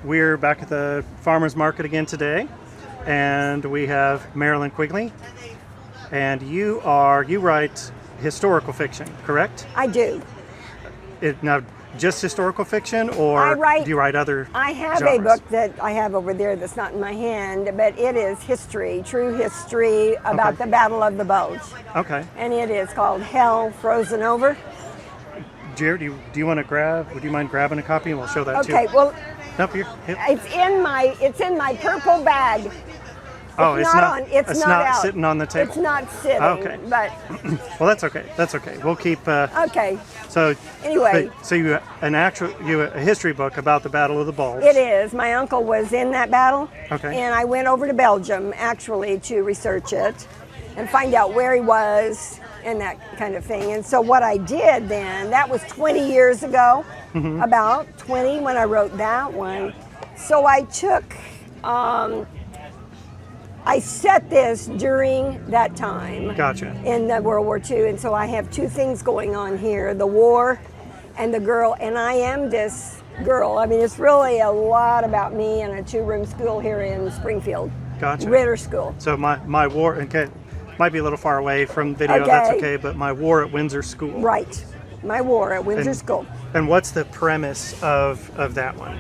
We're back at the Farmers Market again today, and we have Marilyn Quigley. And you write historical fiction, correct? I do. Now, just historical fiction, or do you write other I have genres? a book that I have over there that's not in my hand, but it is history, true history about the Battle of the Bulge. Okay. And it is called Hell Frozen Over. Jared, do you want to grab? Would you mind grabbing a copy, and we'll show that too? Okay. Well, nope, here. it's in my purple bag. It's not out. sitting on the table. It's not sitting. Okay. But well, that's okay. That's okay. We'll keep. Okay. So anyway, so you a history book about the Battle of the Bulge. It is. My uncle was in that battle. Okay. And I went over to Belgium actually to research it and find out where he was and that kind of thing. And so what I did then, that was 20 years ago, about 20 when I wrote that one. So I took. I set this during that time. Gotcha. In the World War II, and so I have two things going on here, the war and the girl, and I am this girl. I mean, it's really a lot about me in a two-room school here in Springfield. Gotcha. Ritter School. So my war, okay, might be a little far away from video, that's okay, but my war at Windsor School. Right, my war at Windsor School. And what's the premise of that one?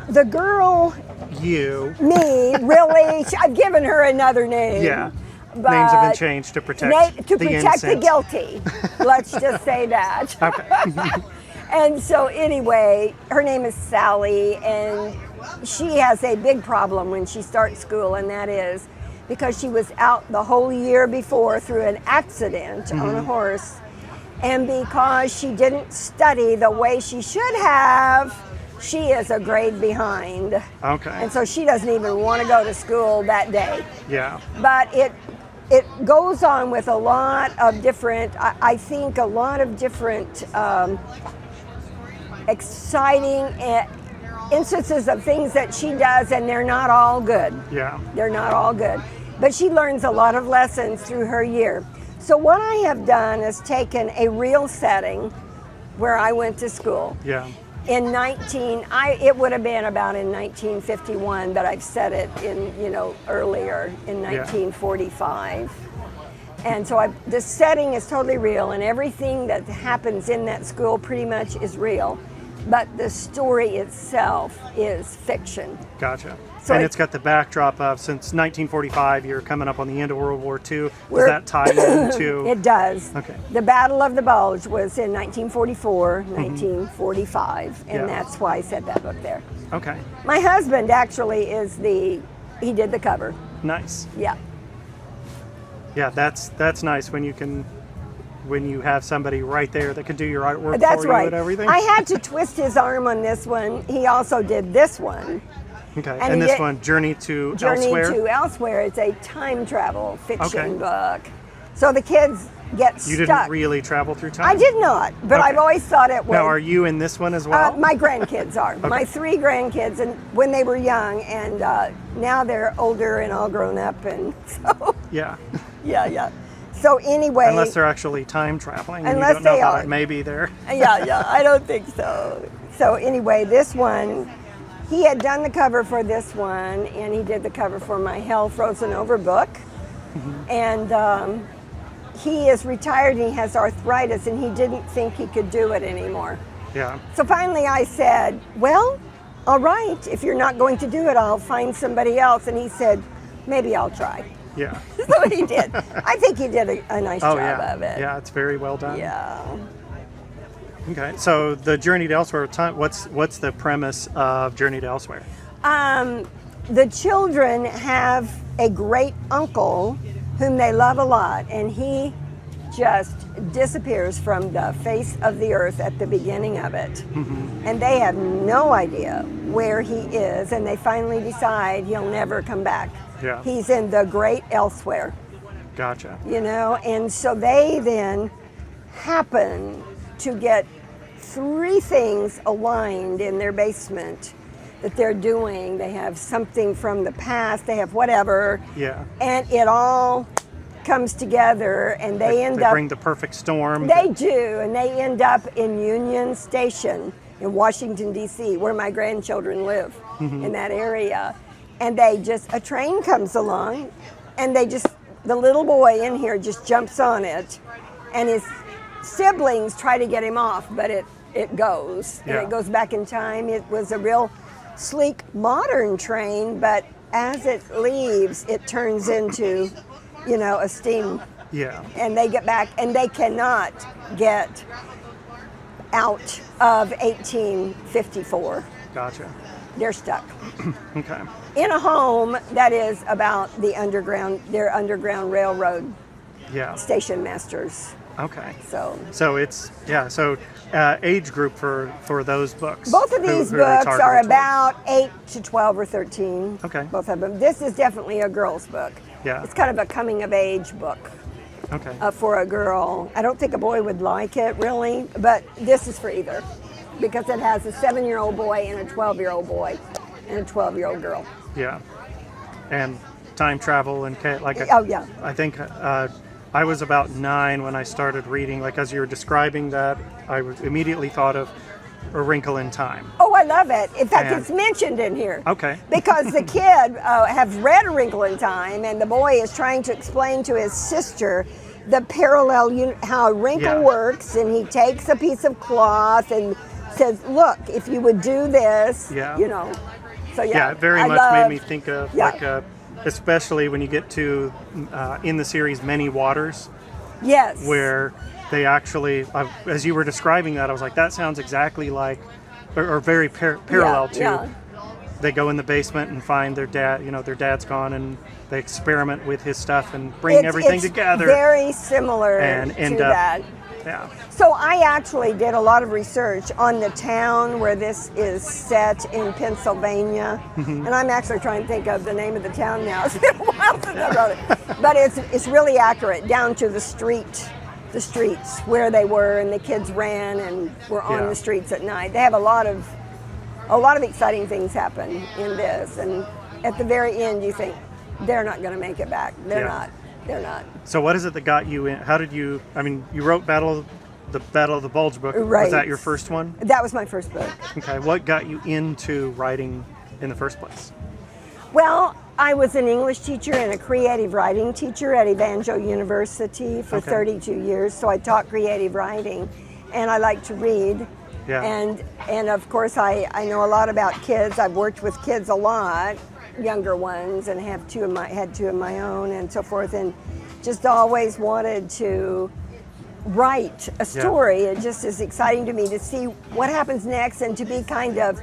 The girl... Me, really? I've given her another name. Yeah. But names have been changed to protect the guilty. Let's just say that. Okay. And so anyway, her name is Sally, and she has a big problem when she starts school, and that is because she was out the whole year before through an accident on a horse, and because she didn't study the way she should have, she is a grade behind. Okay. And so she doesn't even want to go to school that day. Yeah. But it goes on with a lot of different, I think a lot of different exciting instances of things that she does, and they're not all good. Yeah. They're not all good. But she learns a lot of lessons through her year. So what I have done is taken a real setting where I went to school. Yeah. It would have been about in 1951, but I've set it in, earlier in 1945. And so the setting is totally real, and everything that happens in that school pretty much is real. But the story itself is fiction. Gotcha. So and it's got the backdrop of, since 1945, you're coming up on the end of World War II. Does that tie into... It does. Okay. The Battle of the Bulge was in 1944, 1945, and that's why I set that book there. Okay. My husband actually he did the cover. Nice. Yeah. Yeah, that's nice when you have somebody right there that can do your artwork That's for you right. and everything. I had to twist his arm on this one. He also did this one. Okay, and this one, Journey to Elsewhere? Journey to Elsewhere. It's a time travel fiction book. So the kids get stuck. You didn't really travel through time? I did not, but I've always thought it would. Now, are you in this one as well? My grandkids are. My 3 grandkids, and when they were young, and now they're older and all grown up, and so... Yeah. Yeah. So anyway... Unless they're actually time traveling, and unless you don't know they about are. it. Maybe they're... Yeah, I don't think so. So anyway, this one, he had done the cover for this one, and he did the cover for my Hell Frozen Over book. And he is retired, and he has arthritis, and he didn't think he could do it anymore. Yeah. So finally I said, well, all right, if you're not going to do it, I'll find somebody else. And he said, maybe I'll try. Yeah. So he did. I think he did a nice job of it. Yeah, it's very well done. Yeah. Okay, so the Journey to Elsewhere, what's the premise of Journey to Elsewhere? The children have a great uncle whom they love a lot, and he just disappears from the face of the earth at the beginning of it. And they have no idea where he is, and they finally decide he'll never come back. Yeah. He's in the great elsewhere. Gotcha. And so they then happen to get 3 things aligned in their basement that they're doing. They have something from the past, they have whatever. Yeah. And it all comes together, and they bring the perfect storm. They do, and they end up in Union Station, in Washington, D.C., where my grandchildren live, Mm-hmm. in that area. And a train comes along, and the little boy in here just jumps on it, and his siblings try to get him off, but it goes, and Yeah. it goes back in time. It was a real sleek, modern train, but as it leaves, it turns into, a steam. Yeah. And they get back, and they cannot get out of 1854. Gotcha. They're stuck Okay. in a home that is about their underground railroad Yeah. station masters. Okay. So it's age group for those books. both of these who they books targeted are towards. about 8 to 12 or 13. Okay. Both of them. This is definitely a girl's book. Yeah. It's kind of a coming of age book Okay. for a girl. I don't think a boy would like it really, but this is for either, because it has a 7-year-old boy and a 12-year-old boy and a 12-year-old girl. Yeah. And time travel and Oh yeah. I think I was about 9 when I started reading. Like as you were describing that, I immediately thought of A Wrinkle in Time. Oh, I love it. In fact, And- it's mentioned in here. Okay. Because the kid have read A Wrinkle in Time, and the boy is trying to explain to his sister the parallel, how a wrinkle Yeah. works, and he takes a piece of cloth and says, "Look, if you would do this, Yeah. So Yeah, it very I much love- made me think of Yeah. especially when you get to in the series Many Waters, Yes. where they actually, as you were describing that, I was like, that sounds exactly like, or very parallel to. Yeah. They go in the basement and find their dad. Their dad's gone, and they experiment with his stuff and bring everything it's together Very similar and end to up. that. Yeah. So I actually did a lot of research on the town where this is set in Pennsylvania, and I'm actually trying to think of the name of the town now. It's been a while since I wrote it, but it's really accurate down to the streets where they were, and the kids ran and were on Yeah. the streets at night. They have a lot of exciting things happen in this, and at the very end, you think they're not going to make it back. They're Yeah. not. So what is it that got you in? How did you? I mean, you wrote Battle of the Bulge book. Right. Was that your first one? That was my first book. Okay. What got you into writing in the first place? Well, I was an English teacher and a creative writing teacher at Evangel University for Okay. 32 years, so I taught creative writing, and I like to read. Yeah. And of course, I know a lot about kids. I've worked with kids a lot, younger ones, and had two of my own and so forth, and just always wanted to write a story. It just is exciting to me to see what happens next and to be kind of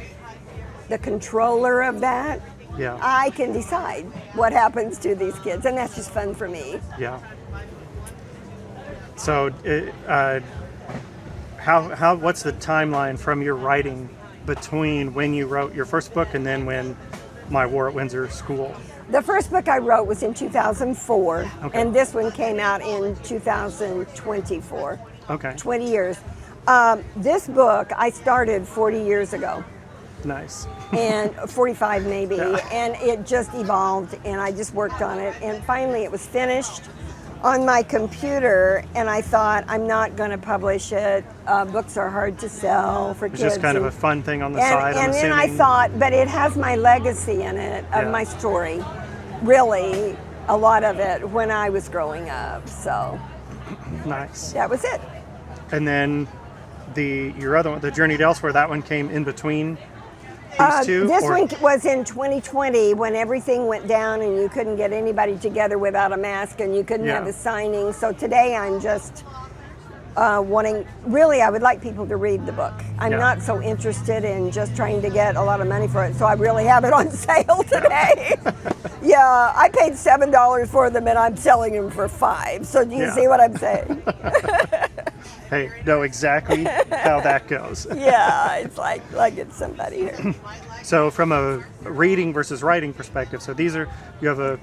the controller of that. Yeah. I can decide what happens to these kids, and that's just fun for me. Yeah. So, what's the timeline from your writing between when you wrote your first book and then when My War at Windsor School? The first book I wrote was in 2004, Okay. and this one came out in 2024. Okay. 20 years. This book I started 40 years ago, Nice. and 45 maybe, Yeah. and it just evolved, and I just worked on it, and finally it was finished on my computer, and I thought, I'm not going to publish it. Books are hard to sell for It's kids. just kind of and- a fun thing on the side. I'm and then I assuming. thought, but it has my legacy in it of Yeah. my story. Really, a lot of it when I was growing up. So Nice. that was it. And then your other one, The Journey to Elsewhere, that one came in between these two? This or- one was in 2020 when everything went down and you couldn't get anybody together without a mask and you couldn't Yeah. have a signing. So today I'm just wanting, really, I would like people to read the book. I'm Yeah. not so interested in just trying to get a lot of money for it. So I really have it on sale today. Yeah, I paid $7 for them and I'm selling them for $5. So do you Yeah. see what I'm saying? Hey, know exactly how that goes. Yeah, it's like it's somebody here. So from a reading versus writing perspective, so you have a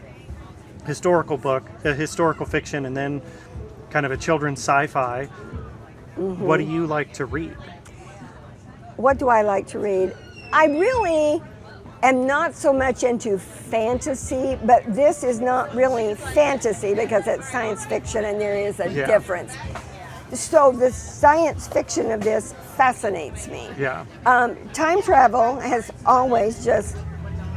historical book, a historical fiction, and then kind of a children's sci-fi. Mm-hmm. What do you like to read? What do I like to read? I really am not so much into fantasy, but this is not really fantasy because it's science fiction and there is a Yeah. difference. So the science fiction of this fascinates me. Yeah. Time travel has always just,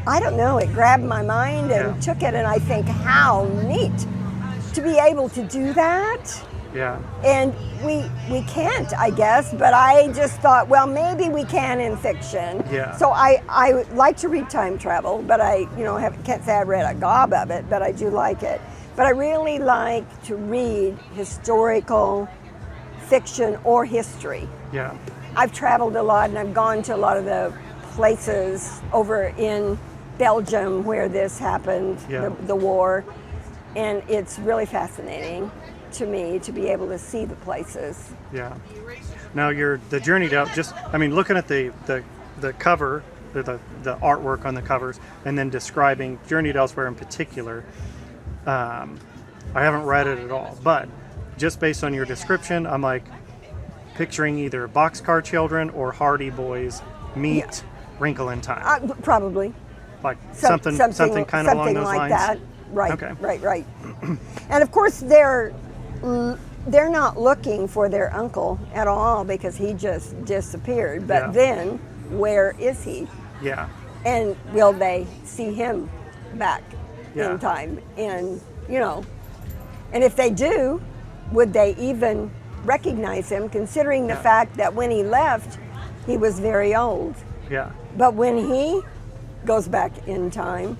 I don't know, it grabbed my mind and took it, and I think, how neat to be able to do that. Yeah. And we can't, I guess, but I just thought, well, maybe we can in fiction. Yeah. So I would like to read time travel, but I, can't say I read a gob of it, but I do like it. But I really like to read historical fiction or history. Yeah. I've traveled a lot, and I've gone to a lot of the places over in Belgium where this happened, the war, and it's really fascinating to me to be able to see the places. Yeah. Now the Journeyed Out, looking at the cover, the artwork on the covers, and then describing Journeyed Elsewhere in particular, I haven't read it at all, but just based on your description, I'm like picturing either Boxcar Children or Hardy Boys meet Wrinkle in Time. Probably. Like something kind of along those like lines. That. Right. Okay. Right. And of course, they're not looking for their uncle at all because he just disappeared. But then, where is he? Yeah. And will they see him back in time? And and if they do, would they even recognize him, considering the fact that when he left, he was very old. Yeah. But when he goes back in time,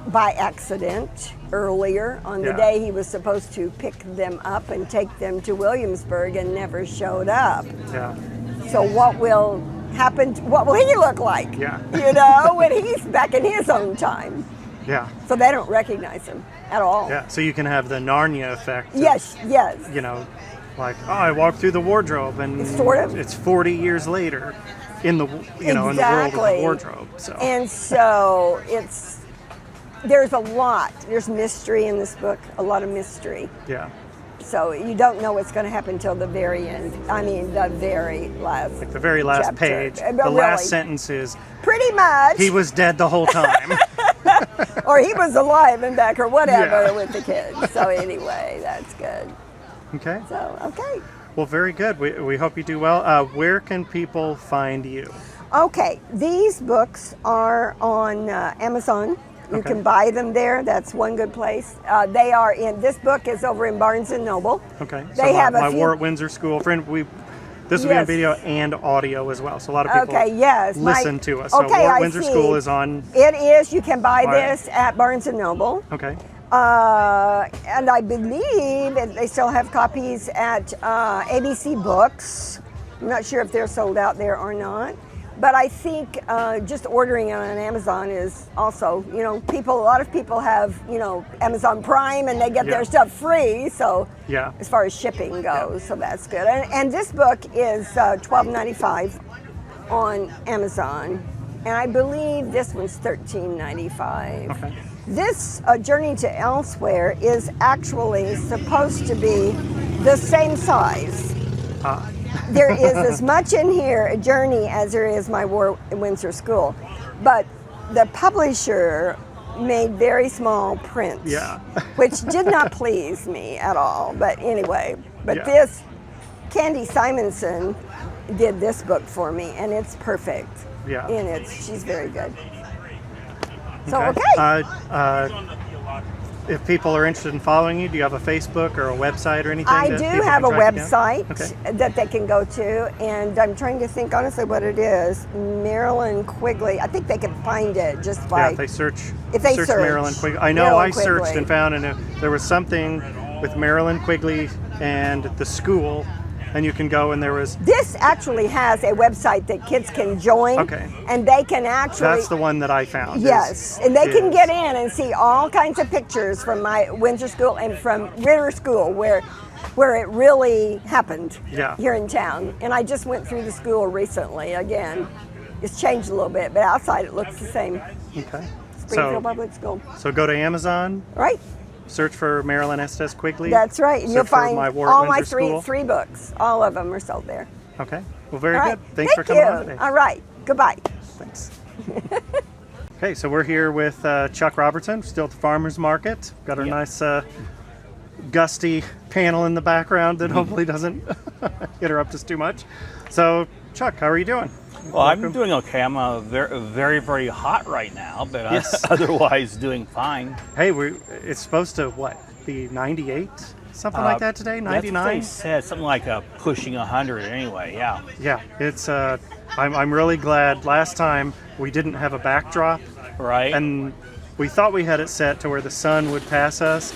by accident earlier on the day he was supposed to pick them up and take them to Williamsburg and never showed up. Yeah. So what will happen? What will he look like? Yeah. When he's back in his own time. Yeah. So they don't recognize him at all. Yeah. So you can have the Narnia effect. Yes. Like, I walked through the wardrobe and it's 40 years later in the in the world of the wardrobe. So. And so there's mystery in this book, a lot of mystery. Yeah. So you don't know what's going to happen till the very end. I mean, the very last. Like the very last chapter. page. The last sentence is. Pretty much. He was dead the whole time. Or he was alive and back, or whatever, with the kids. So anyway, that's good. Okay. So okay. Well, very good. We hope you do well. Where can people find you? Okay, these books are on Amazon. You can buy them there. That's one good place. They are this book is over in Barnes & Noble. Okay. They have my War at Windsor School friend, this will be on video and audio as well. So a lot of people listen to us. So War at Windsor School is on. It is. You can buy this at Barnes & Noble. Okay. And I believe they still have copies at ABC Books. I'm not sure if they're sold out there or not. But I think just ordering it on Amazon is also, a lot of people have, Amazon Prime and they get their stuff free. So as far as shipping goes, so that's good. And this book is $12.95 on Amazon. And I believe this one's $13.95. Okay. This Journey to Elsewhere is actually supposed to be the same size. There is as much in here, a journey, as there is my War at Windsor School. But the publisher made very small print, which did not please me at all. But anyway, this, Candy Simonson did this book for me, and it's perfect. Yeah. And she's very good. So, if people are interested in following you, do you have a Facebook or a website or anything? I do have a website that they can go to, and I'm trying to think honestly what it is. Marilyn Quigley. I think they can find it just by. If they search search Marilyn Quigley. I know I searched and found, and there was something with Marilyn Quigley and the school. And you can go, and there was. This actually has a website that kids can join. Okay. And they can actually. That's the one that I found. Yes, and they can get in and see all kinds of pictures from my Windsor School and from Greater School, where it really happened here in town. And I just went through the school recently. Again, it's changed a little bit, but outside it looks the same. Okay. Springfield Public School. So go to Amazon. Right. Search for Marilyn Estes Quigley. That's right. And you'll find all my three books. All of them are sold there. Okay. Well, very good. Thanks for coming on today. All right. Goodbye. Thanks. Okay, so we're here with Chuck Robertson, still at the Farmers Market. Got our nice gusty panel in the background that hopefully doesn't interrupt us too much. So, Chuck, how are you doing? Well, I'm doing okay. I'm very, very hot right now, but Yes. otherwise doing fine. Hey, it's supposed to, be 98? Something like that today? 99? That's what they said, something like pushing 100 anyway, yeah. Yeah, it's, I'm really glad last time we didn't have a backdrop. Right? And we thought we had it set to where the sun would pass us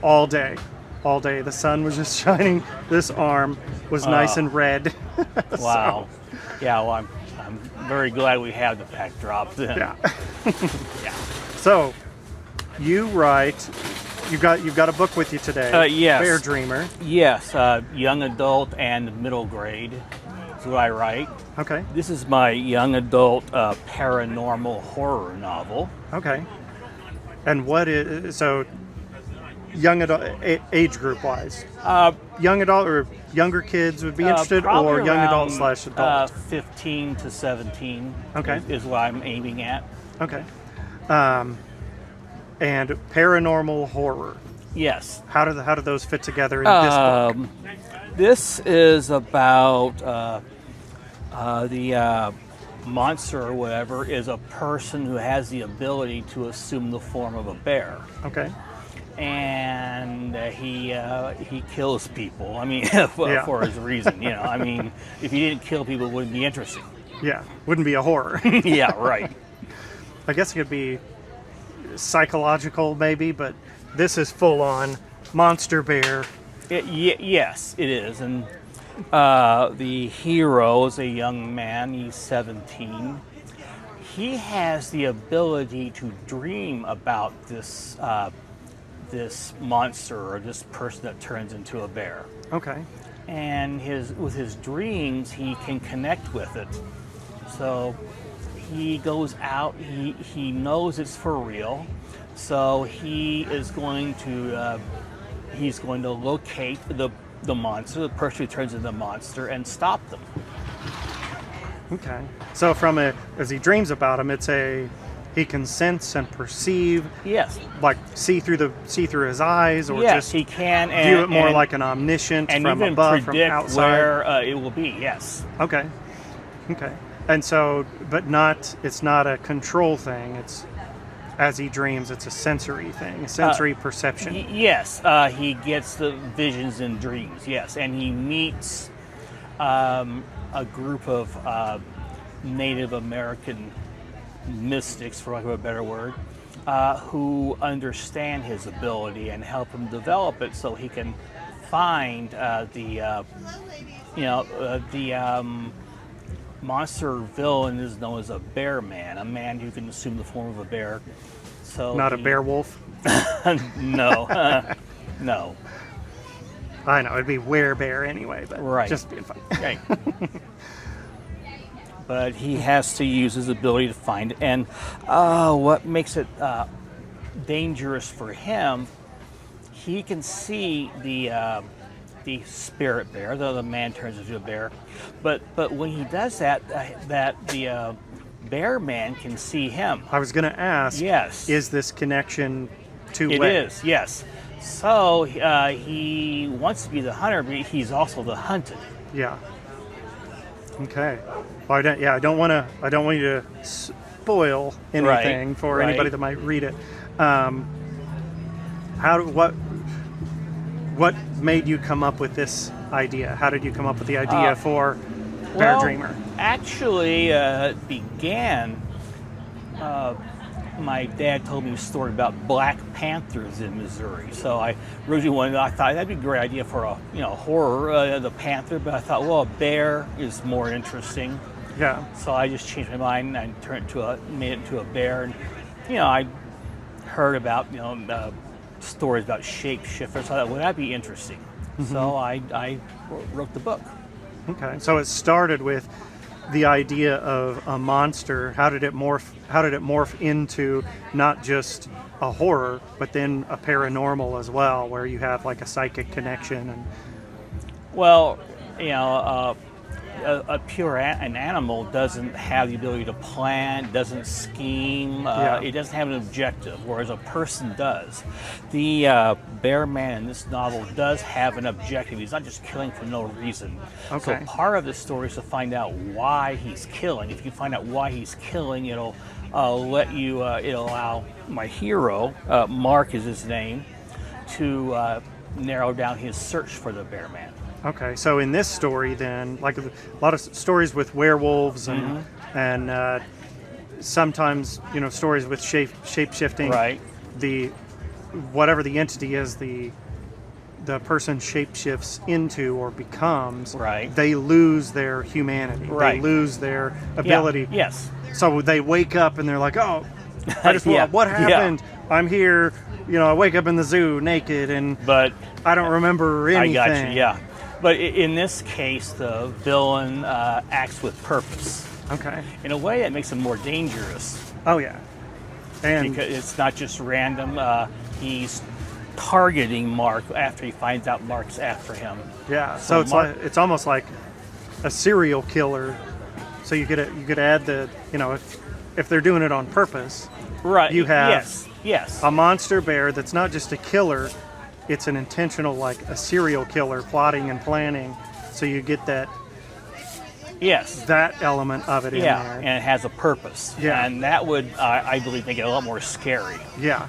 all day. All day. The sun was just shining. This arm was nice and red. Wow. Yeah, well, I'm very glad we have the backdrop then. Yeah. Yeah. So, you've got a book with you today. Yes. Bear Dreamer. Yes, young adult and middle grade is what I write. Okay. This is my young adult paranormal horror novel. Okay. And young adult, age group wise? Young adult or younger kids would be interested, Probably or young around, adult / adult? 15 to 17 Okay. is what I'm aiming at. Okay. And paranormal horror. Yes. How do those fit together in this book? This is about the monster or whatever is a person who has the ability to assume the form of a bear. Okay. And he kills people. I mean, for his reason, I mean, if he didn't kill people, it wouldn't be interesting. Yeah. Wouldn't be a horror. Yeah, right. I guess it could be psychological maybe, but this is full on monster bear. Yes, it is. And the hero is a young man. He's 17. He has the ability to dream about this monster or this person that turns into a bear. Okay. And with his dreams, he can connect with it. So he goes out. He knows it's for real. So he is going to locate the monster, the person who turns into the monster, and stop them. Okay. So as he dreams about him, he can sense and perceive. Yes. Like see through his eyes, or Yes, just he can view it more like an omniscient and from even above, from predict outside. where it will be. Yes. Okay. And so, but it's not a control thing. It's as he dreams, it's a sensory thing, a sensory perception. Yes, he gets the visions and dreams. Yes, and he meets a group of Native American mystics, for lack of a better word, who understand his ability and help him develop it, so he can find the monster villain is known as a bear man, a man who can assume the form of a bear. So Not a bear wolf? No. No. I know, it'd be werebear anyway, but Right. just being funny. Right. But he has to use his ability to find it. And what makes it dangerous for him, he can see the spirit bear, though the man turns into a bear. But when he does that, the bear man can see him. I was going to ask, Yes. is this connection It two-way? is, yes. So he wants to be the hunter, but he's also the hunted. Yeah. Okay. Well, I don't want you to spoil anything for right. anybody that might read it. What made you come up with this idea? How did you come up with the idea for Bear Dreamer? Actually, it began. My dad told me a story about Black Panthers in Missouri. So I thought that'd be a great idea for a horror, the panther. But I thought, well, a bear is more interesting. Yeah. So I just changed my mind and made it into a bear. And I heard about stories about shapeshifters. So I thought, well, that'd be interesting. Mm-hmm. So I wrote the book. Okay. So it started with the idea of a monster. How did it morph into not just a horror, but then a paranormal as well, where you have like a psychic connection? And Well, an animal doesn't have the ability to plan, doesn't scheme, it doesn't have an objective, whereas a person does. The bear man in this novel does have an objective. He's not just killing for no reason. Okay. So part of the story is to find out why he's killing. If you find out why he's killing, it'll it'll allow my hero, Mark is his name, to narrow down his search for the bear man. Okay, so in this story, then, like a lot of stories with werewolves and sometimes stories with shape shifting. Right. The whatever the entity is, the person shape shifts into or becomes. Right. They lose their humanity. Right. They lose their ability. Yeah. Yes. So they wake up and they're like, "Oh, I just what happened? I'm here. I wake up in the zoo naked and But I don't remember anything." I got you. Yeah. But in this case, the villain acts with purpose. Okay. In a way, that makes him more dangerous Oh yeah. And because it's not just random. He's targeting Mark after he finds out Mark's after him. yeah, so it's Mark- like it's almost like a serial killer. So you could add the if they're doing it on purpose, Right. You have Yes. a monster bear that's not just a killer, it's an intentional, like a serial killer plotting and planning. So you get that Yes. element of it in Yeah, there. and it has a purpose. Yeah. And that would, I believe, make it a lot more scary. Yeah.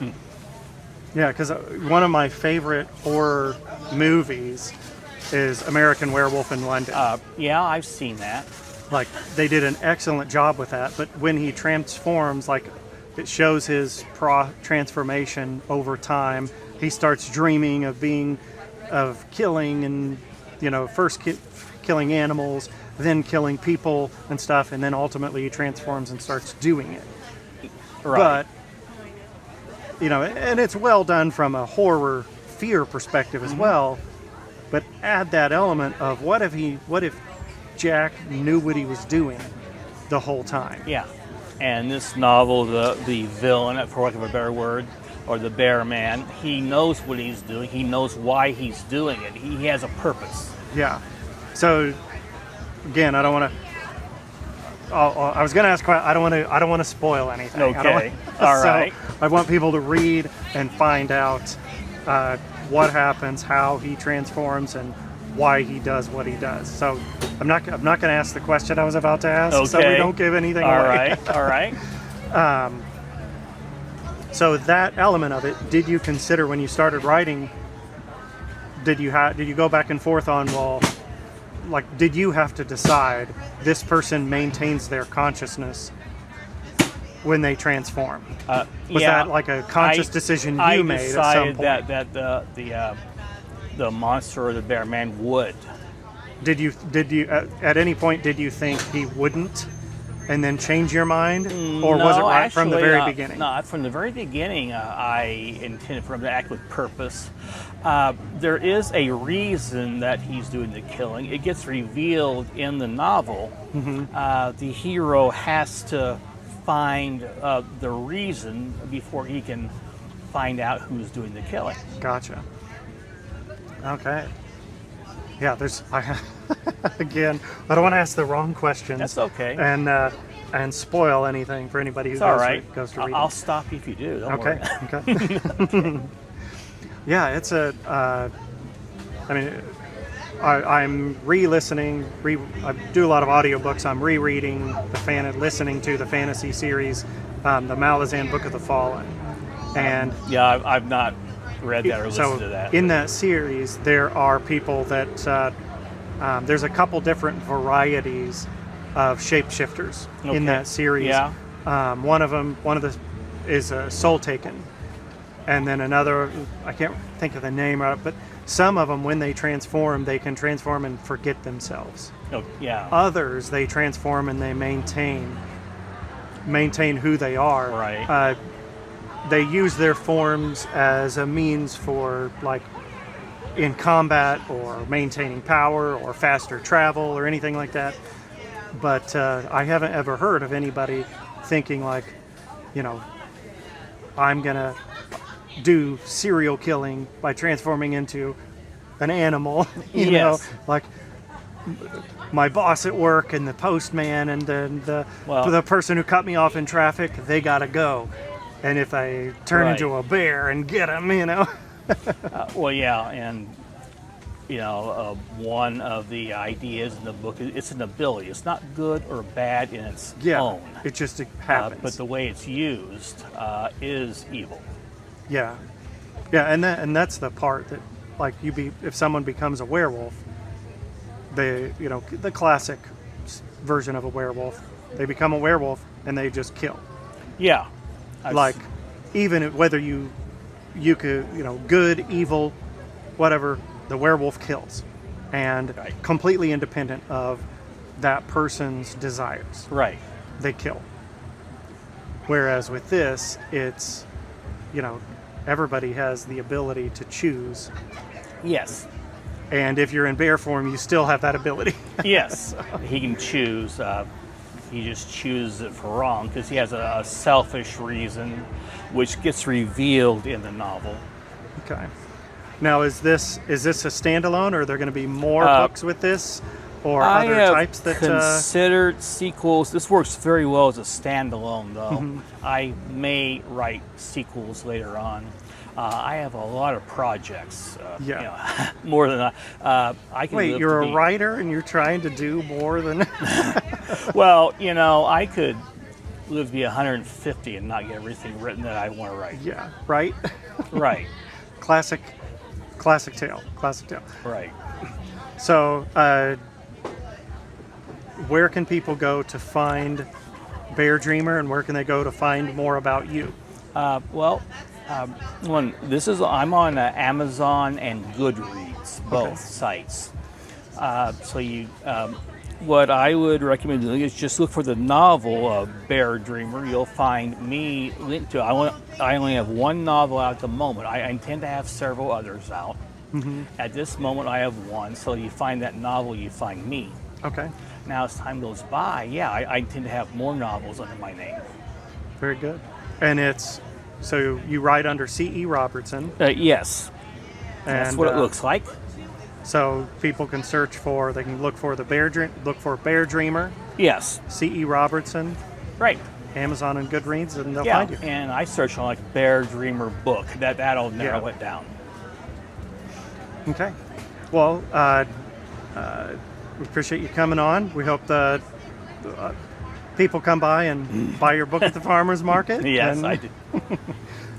Yeah, because one of my favorite horror movies is American Werewolf in London. Yeah, I've seen that. Like, they did an excellent job with that, but when he transforms, like, it shows his transformation over time. He starts dreaming of killing and, first killing animals, then killing people and stuff, and then ultimately he transforms and starts doing it. Right. But, and it's well done from a horror fear perspective as well, but add that element of what if Jack knew what he was doing the whole time? Yeah. And this novel, the villain, for lack of a better word, or the bear man, he knows what he's doing. He knows why he's doing it. He has a purpose. Yeah. So, again, I don't want to. I was going to ask. I don't want to spoil anything. Okay. All right. So I want people to read and find out what happens, how he transforms, and why he does what he does. So I'm not going to ask the question I was about to ask, Okay. so we don't give anything away. All right. So that element of it, did you consider when you started writing? Did you go back and forth on, well, like, did you have to decide this person maintains their consciousness when they transform? Was that like a conscious decision you made at some point? I decided that the monster or the bear man would. Did you at any point did you think he wouldn't, and then change your mind, or was it right from the very beginning? No, from the very beginning, I intended for him to act with purpose. There is a reason that he's doing the killing. It gets revealed in the novel. The hero has to find the reason before he can find out who's doing the killing. Gotcha. Okay. Yeah, again, I don't want to ask the wrong questions. That's okay. And spoil anything for anybody who It's all right. goes to read I'll it. stop you if you do. Don't Okay. worry. Okay. Yeah, it's I'm re-listening. I do a lot of audiobooks. I'm rereading listening to the fantasy series, the Malazan Book of the Fallen, and Yeah, I've not read that or listened to that. in that series, there are people that there's a couple different varieties of shapeshifters in Okay. that series. Yeah. One of the is a Soul Taken, and then another, I can't think of the name of it, but some of them, when they transform, they can transform and forget themselves. Oh, yeah. Others, they transform and they maintain who they are. Right. They use their forms as a means for, like, in combat or maintaining power or faster travel or anything like that. But I haven't ever heard of anybody thinking like, I'm gonna do serial killing by transforming into an animal. you know, Yes. like my boss at work and the postman and then Well- the person who cut me off in traffic, they gotta go. And if I turn Right. into a bear and get them, Well, yeah, and one of the ideas in the book, it's an ability. It's not good or bad in its yeah, own, it just happens. but the way it's used is evil. Yeah, and that's the part that, like, if someone becomes a werewolf, they, the classic version of a werewolf, they become a werewolf and they just kill. Yeah, Like, even whether you could, good, evil, whatever, the werewolf kills, and Right. completely independent of that person's desires, right. they kill. Whereas with this, it's, everybody has the ability to choose, Yes, and if you're in bear form, you still have that ability. yes. He can choose. He just chooses it for wrong because he has a selfish reason, which gets revealed in the novel. Okay. Now, is this a standalone, or are there going to be more books with this, or I other have types that? considered sequels. This works very well as a standalone, though. Mm-hmm. I may write sequels later on. I have a lot of projects. Yeah. More than I can. Wait, live you're to a be- writer and you're trying to do more than? Well, I could live to be 150 and not get everything written that I want to write. Yeah. Right. Right. Classic tale. Right. So, where can people go to find Bear Dreamer, and where can they go to find more about you? I'm on Amazon and Goodreads, both Okay. sites. What I would recommend doing is just look for the novel Bear Dreamer. You'll find me linked to it. I only have one novel out at the moment. I intend to have several others out. Mm-hmm. At this moment, I have one. So you find that novel, you find me. Okay. Now, as time goes by, I intend to have more novels under my name. Very good. And so you write under C.E. Robertson. Yes, that's And, what it looks like. So people can they can look for Bear Dreamer, Yes, C.E. Robertson, right. Amazon and Goodreads, and they'll Yeah, find you. and I search on like Bear Dreamer book. That'll narrow Yeah. it down. Okay. Well, we appreciate you coming on. We hope that people come by and buy your book at the farmers market. Yes, and, I do.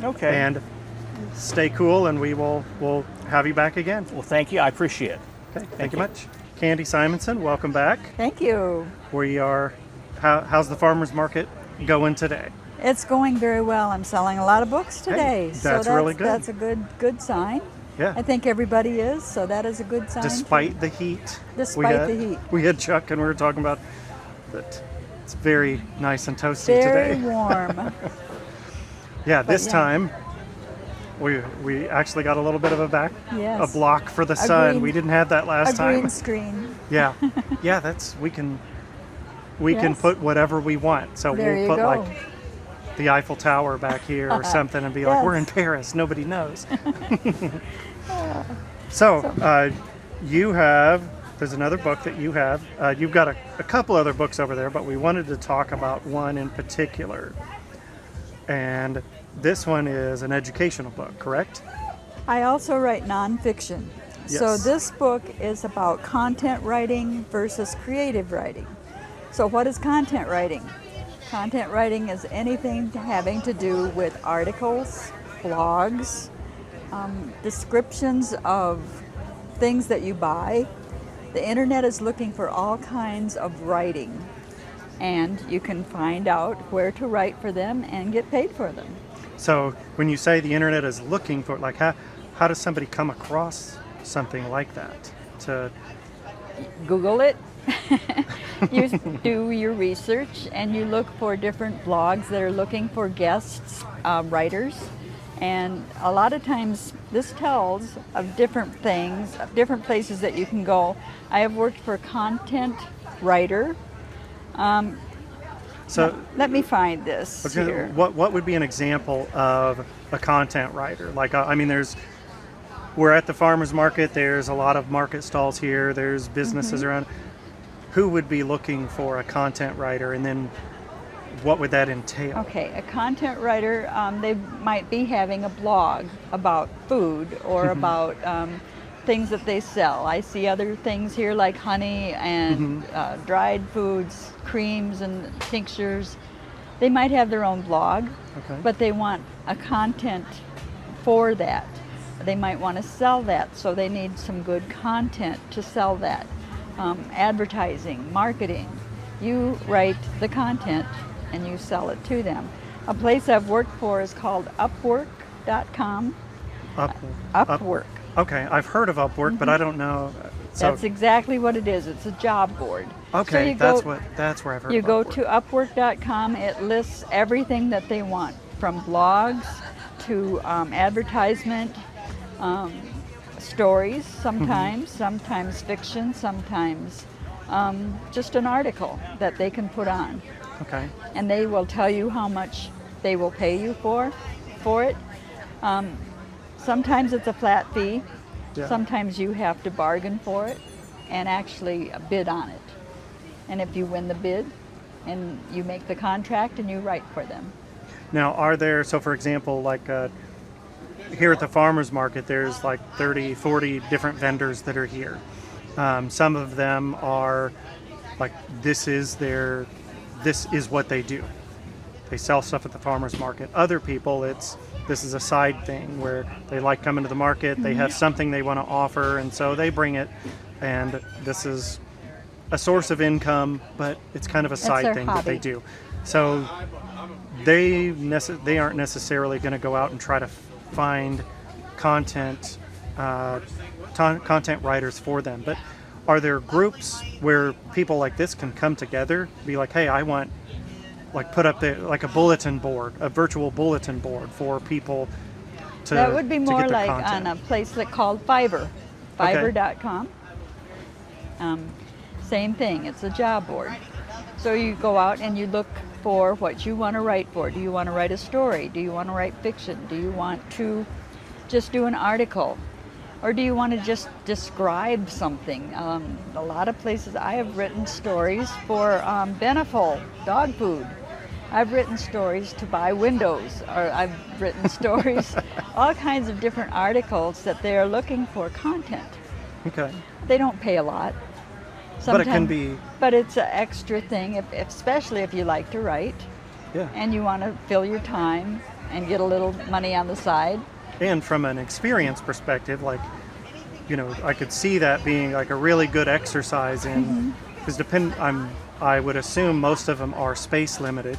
Okay. And stay cool, and we'll have you back again. Well, thank you. I appreciate it. Okay. Thank you much. Candy Simonson, welcome back. Thank you. How's the farmers market going today? It's going very well. I'm selling a lot of books today. Hey, so that's really good. That's a good sign. Yeah. I think everybody is, so that is a good sign. Despite the heat. Despite the heat. We had Chuck and we were talking about that it's very nice and toasty Very today. warm. Yeah, this yeah. time we actually got a little bit of a Yes. block for the sun. green- We didn't have that last a time. green screen. Yeah. Yeah, we can Yes. put whatever we want. So There we'll you put go. like the Eiffel Tower back here or something and be like, Yes. we're in Paris, nobody knows. So, there's another book that you have. You've got a couple other books over there, but we wanted to talk about one in particular. And this one is an educational book, correct? I also write nonfiction. So Yes. this book is about content writing versus creative writing. So what is content writing? Content writing is anything having to do with articles, blogs, descriptions of things that you buy. The internet is looking for all kinds of writing, and you can find out where to write for them and get paid for them. So when you say the internet is looking for, like, how does somebody come across something like that? Google it. You do your research and you look for different blogs that are looking for guests, writers, and a lot of times this tells of different things, of different places that you can go. I have worked for a content writer. So Let me find this here. what would be an example of a content writer? Like, there's we're at the farmers market. There's a lot of market stalls here. There's businesses around. Who would be looking for a content writer, and then what would that entail? Okay, a content writer, they might be having a blog about food or about things that they sell. I see other things here like honey and dried foods, creams and tinctures. They might have their own blog, but they want a content for that. They might want to sell that, so they need some good content to sell that. Advertising, marketing. You write the content and you sell it to them. A place I've worked for is called Upwork.com. Upwork. Okay, I've heard of Upwork, but I don't know. So, That's exactly what it is. It's a job board. okay, So that's where I've heard you of go Upwork. to Upwork.com. It lists everything that they want, from blogs to advertisement, stories sometimes fiction, sometimes just an article that they can put on. Okay. And they will tell you how much they will pay you for it. Sometimes it's a flat fee. Yeah. Sometimes you have to bargain for it and actually bid on it. And if you win the bid and you make the contract and you write for them. Now, are there, so for example, like here at the farmers market, there's like 30, 40 different vendors that are here. Some of them are like, this is what they do. They sell stuff at the farmers market. Other people, this is a side thing where they like coming to the market, they have something they want to offer, and so they bring it, and this is a source of income, but it's kind of a side their thing hobby. that they do. So they aren't necessarily going to go out and try to find content writers for them. But are there groups where people like this can come together, be like, hey, I want, like, put up like a bulletin board, a virtual bulletin board for people to That would be to more get their like content. on a place called Fiverr, Fiverr.com. Same thing, it's a job board. So you go out and you look for what you want to write for. Do you want to write a story? Do you want to write fiction? Do you want to just do an article? Or do you want to just describe something? A lot of places, I have written stories for Beneful, dog food. I've written stories to buy windows, or I've written stories, all kinds of different articles that they are looking for content. Okay. They don't pay a lot. But it can Sometimes- be- But it's an extra thing, especially if you like to write Yeah. and you want to fill your time and get a little money on the side. And from an experience perspective, like, you know, I could see that being like a really good exercise in, because I would assume most of them are space limited.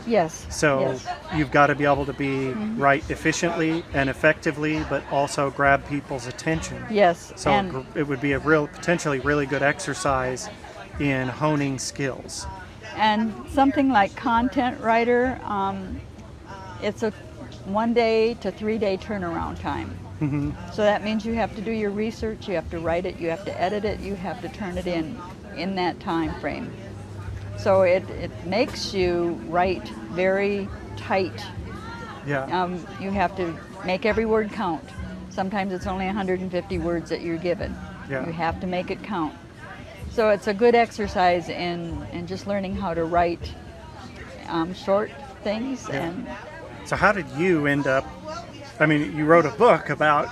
Yes. So yes. you've got to be able to be write efficiently and effectively, but also grab people's attention. Yes. So and it would be a potentially really good exercise in honing skills. And something like content writer, it's a 1 day to 3 day turnaround time. So that means you have to do your research, you have to write it, you have to edit it, you have to turn it in that time frame. So it makes you write very tight. Yeah. You have to make every word count. Sometimes it's only 150 words that you're given. Yeah. You have to make it count. So it's a good exercise in just learning how to write short things. Yeah. And So how did you end up, I mean, you wrote a book about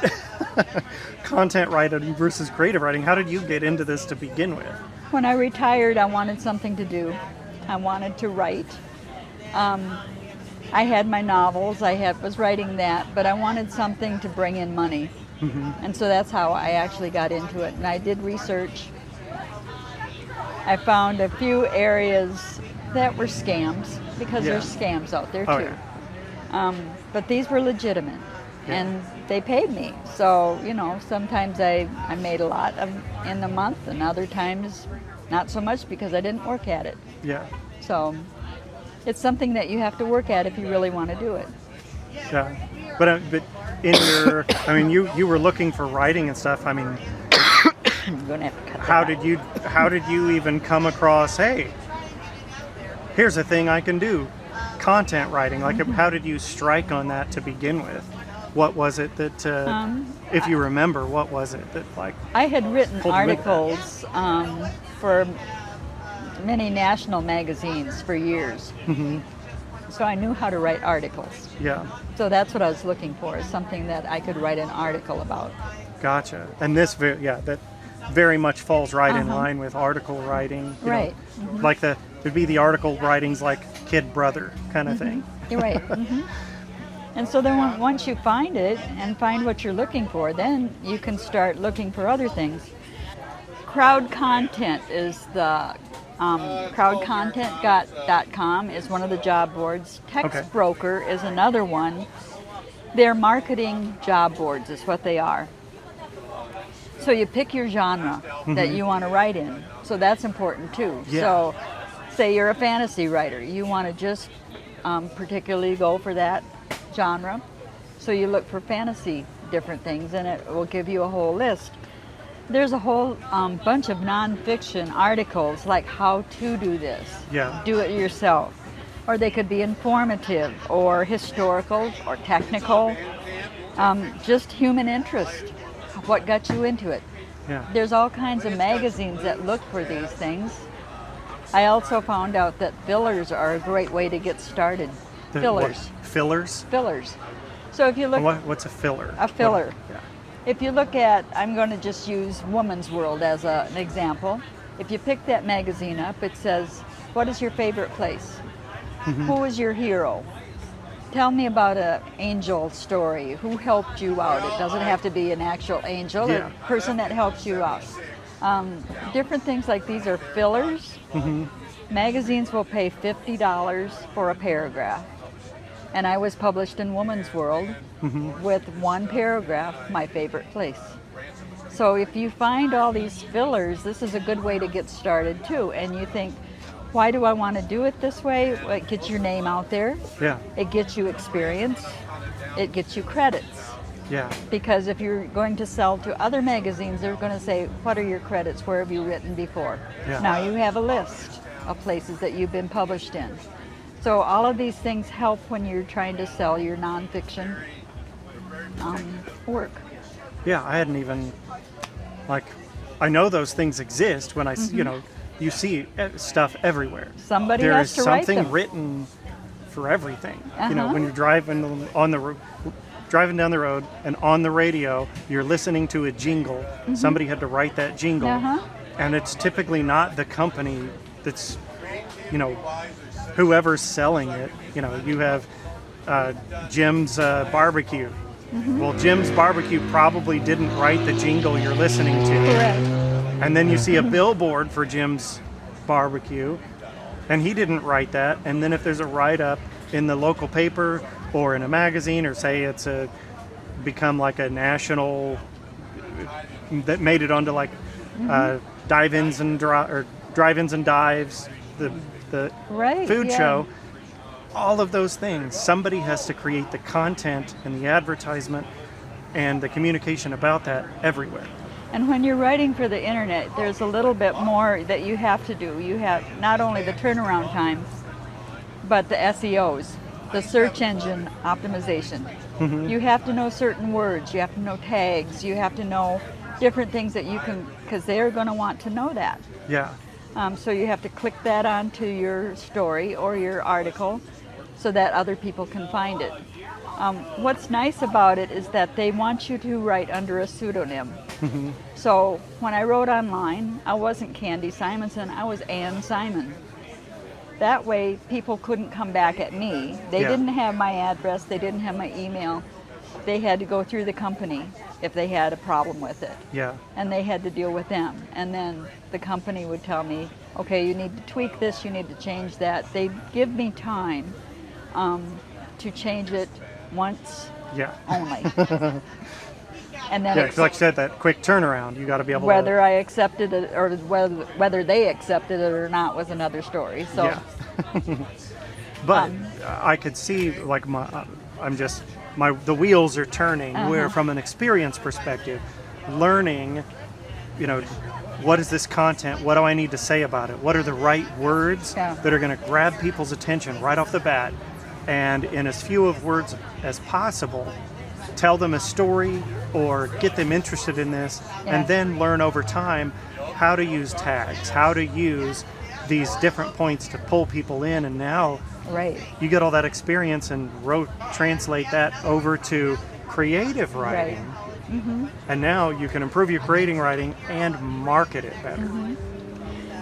content writing versus creative writing. How did you get into this to begin with? when I retired, I wanted something to do. I wanted to write. I had my novels, was writing that, but I wanted something to bring in money. And so that's how I actually got into it. And I did research. I found a few areas that were scams, because Yeah. there's scams out there Oh, too. yeah. But these were legitimate, Yeah. and they paid me. So, sometimes I made a lot in the month, and other times not so much because I didn't work at it. Yeah. So it's something that you have to work at if you really want to do it. Yeah. But in your, I mean, you were looking for writing and stuff. I mean, I'm going to have to cut that how did you even come across, hey, here's a thing I can do, content writing? Like, how did you strike on that to begin with? what was it that, if you remember, what was it that like? I had written Pulled you into that. articles for many national magazines for years. So I knew how to write articles. Yeah, So that's what I was looking for, is something that I could write an article about. gotcha. And this, that very much falls right in line with article writing. you know. Right. Like it'd be the article writings like Kid Brother kind of thing. You're right. And so then once you find it and find what you're looking for, then you can start looking for other things. Crowd Content is the crowdcontent.com is one of the job boards. Text Okay. Broker is another one. They're marketing job boards is what they are. So you pick your genre that you want to write in. So that's important too. Yeah. So say you're a fantasy writer. You want to just particularly go for that genre. So you look for fantasy different things and it will give you a whole list. There's a whole bunch of nonfiction articles like how to do this. Yeah. Do it yourself. Or they could be informative or historical or technical. Just human interest. What got you into it? Yeah. There's all kinds of magazines that look for these things. I also found out that fillers are a great way to get started. Fillers. Fillers? Fillers. So if you look What's a filler? A filler. Yeah. If you look at, I'm going to just use Woman's World as an example. If you pick that magazine up, it says, what is your favorite place? Who is your hero? Tell me about an angel story. Who helped you out? It doesn't have to be an actual angel, Yeah. a person that helps you out. Different things like these are fillers. Magazines will pay $50 for a paragraph. And I was published in Woman's World with one paragraph, my favorite place. So if you find all these fillers, this is a good way to get started too. And you think, why do I want to do it this way? Well, it gets your name out there. Yeah. It gets you experience. It gets you credits. Yeah. Because if you're going to sell to other magazines, they're going to say, what are your credits? Where have you written before? Yeah. Now you have a list of places that you've been published in. So all of these things help when you're trying to sell your nonfiction work. Yeah, I hadn't even, I know those things exist when you see stuff everywhere. Somebody There has is to write something them. written for everything. Uh-huh. When you're driving down the road and on the radio, you're listening to a jingle. Somebody had to write that jingle. Uh-huh. And it's typically not the company that's, whoever's selling it. You have Jim's Barbecue. Well, Jim's Barbecue probably didn't write the jingle you're listening to. Correct. And then you see a billboard for Jim's Barbecue, and he didn't write that. And then if there's a write-up in the local paper or in a magazine, or say it's become like a national, that made it onto drive-ins and dives, the Right, food yeah. show, all of those things, somebody has to create the content and the advertisement and the communication about that everywhere. And when you're writing for the internet, there's a little bit more that you have to do. You have not only the turnaround time, but the SEOs, the search engine optimization. You have to know certain words, you have to know tags, you have to know different things that you can, because they're going to want to know that. Yeah. So you have to click that onto your story or your article so that other people can find it. What's nice about it is that they want you to write under a pseudonym. So when I wrote online, I wasn't Candy Simonson, I was Ann Simon. That way people couldn't come back at me. They Yeah. didn't have my address, they didn't have my email. They had to go through the company if they had a problem with it. Yeah. And they had to deal with them. And then the company would tell me, okay, you need to tweak this, you need to change that. They'd give me time to change it once Yeah. only. And then Yeah, 'cause like you said, that quick turnaround, you got to be able whether to. I accepted it or whether they accepted it or not was another story. So Yeah. But I could see the wheels are turning. Where from an experience perspective, learning, what is this content? What do I need to say about it? What are the right words Yeah. that are going to grab people's attention right off the bat? And in as few of words as possible, tell them a story or get them interested in this, Yeah. and then learn over time how to use tags, how to use these different points to pull people in, and now Right. you get all that experience and translate that over to creative writing. And now you can improve your creating writing and market it better.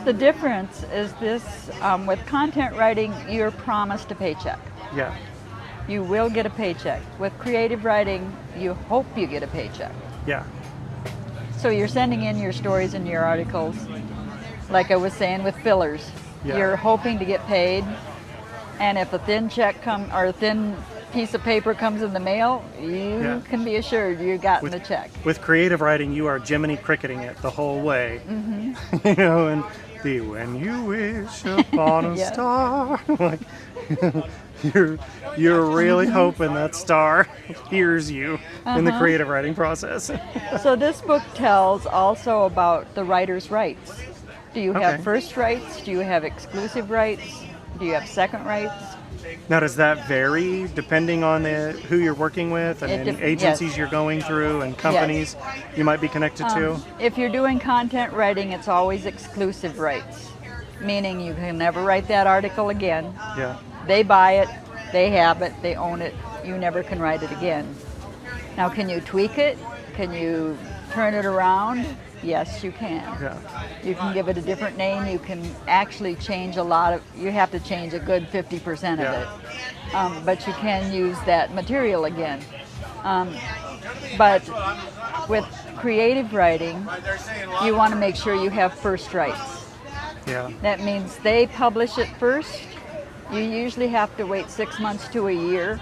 The difference is this, with content writing, you're promised a paycheck. Yeah, You will get a paycheck. With creative writing, you hope you get a paycheck. yeah, So you're sending in your stories and your articles, like I was saying with fillers. Yeah. You're hoping to get paid, and if a thin check or a thin piece of paper comes in the mail, you Yeah. can be assured you gotten the check. with creative writing, you are Jiminy Cricketing it the whole way. You know, and the when you wish upon a Yeah. star, like you're really hoping that star hears you in the creative writing process. So this book tells also about the writer's rights. Do you have Okay. first rights? Do you have exclusive rights? Do you have second rights? Now, does that vary depending on who you're working with and It any dep- agencies yes. you're going through and companies you might be connected to? If you're doing content writing, it's always exclusive rights, meaning you can never write that article again. Yeah, They buy it, they have it, they own it. You never can write it again. Now, can you tweak it? Can you turn it around? Yes, you can. yeah, You can give it a different name. You can actually change a lot of, you have to change a good 50% of Yeah. it. But you can use that material again. But with creative writing, you want to make sure you have first rights. yeah, That means they publish it first. You usually have to wait 6 months to a year,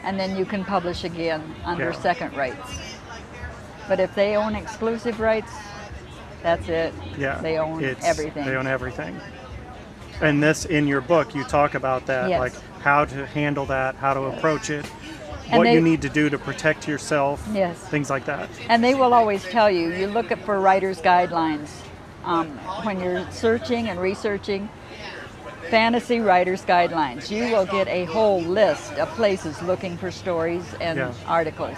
and then you can publish again under Yeah. second rights. But if they own exclusive rights, that's it. yeah. They own everything. They own everything. And this, in your book, you talk about that, Yes. like how to handle that, how to approach it, And what you they- need to do to protect yourself, Yes. things like that. And they will always tell you, you look at for writer's guidelines. When you're searching and researching fantasy writer's guidelines, you will get a whole list of places looking for stories and Yeah. articles.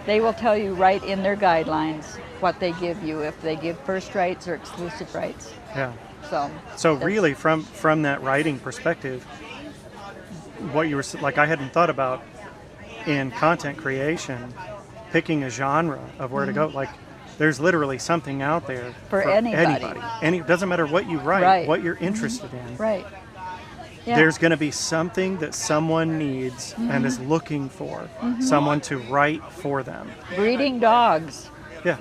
They will tell you right in their guidelines what they give you, if they give first rights or exclusive rights. Yeah. So that's- Really, from that writing perspective, what you were like, I hadn't thought about in content creation, picking a genre of where to go. Like, there's literally something out there Mm-hmm. For anybody. It doesn't matter what you write, Right. what you're interested in. right. Yeah. There's going to be something that someone needs and is looking for, someone to write for them. Breeding dogs. Yeah,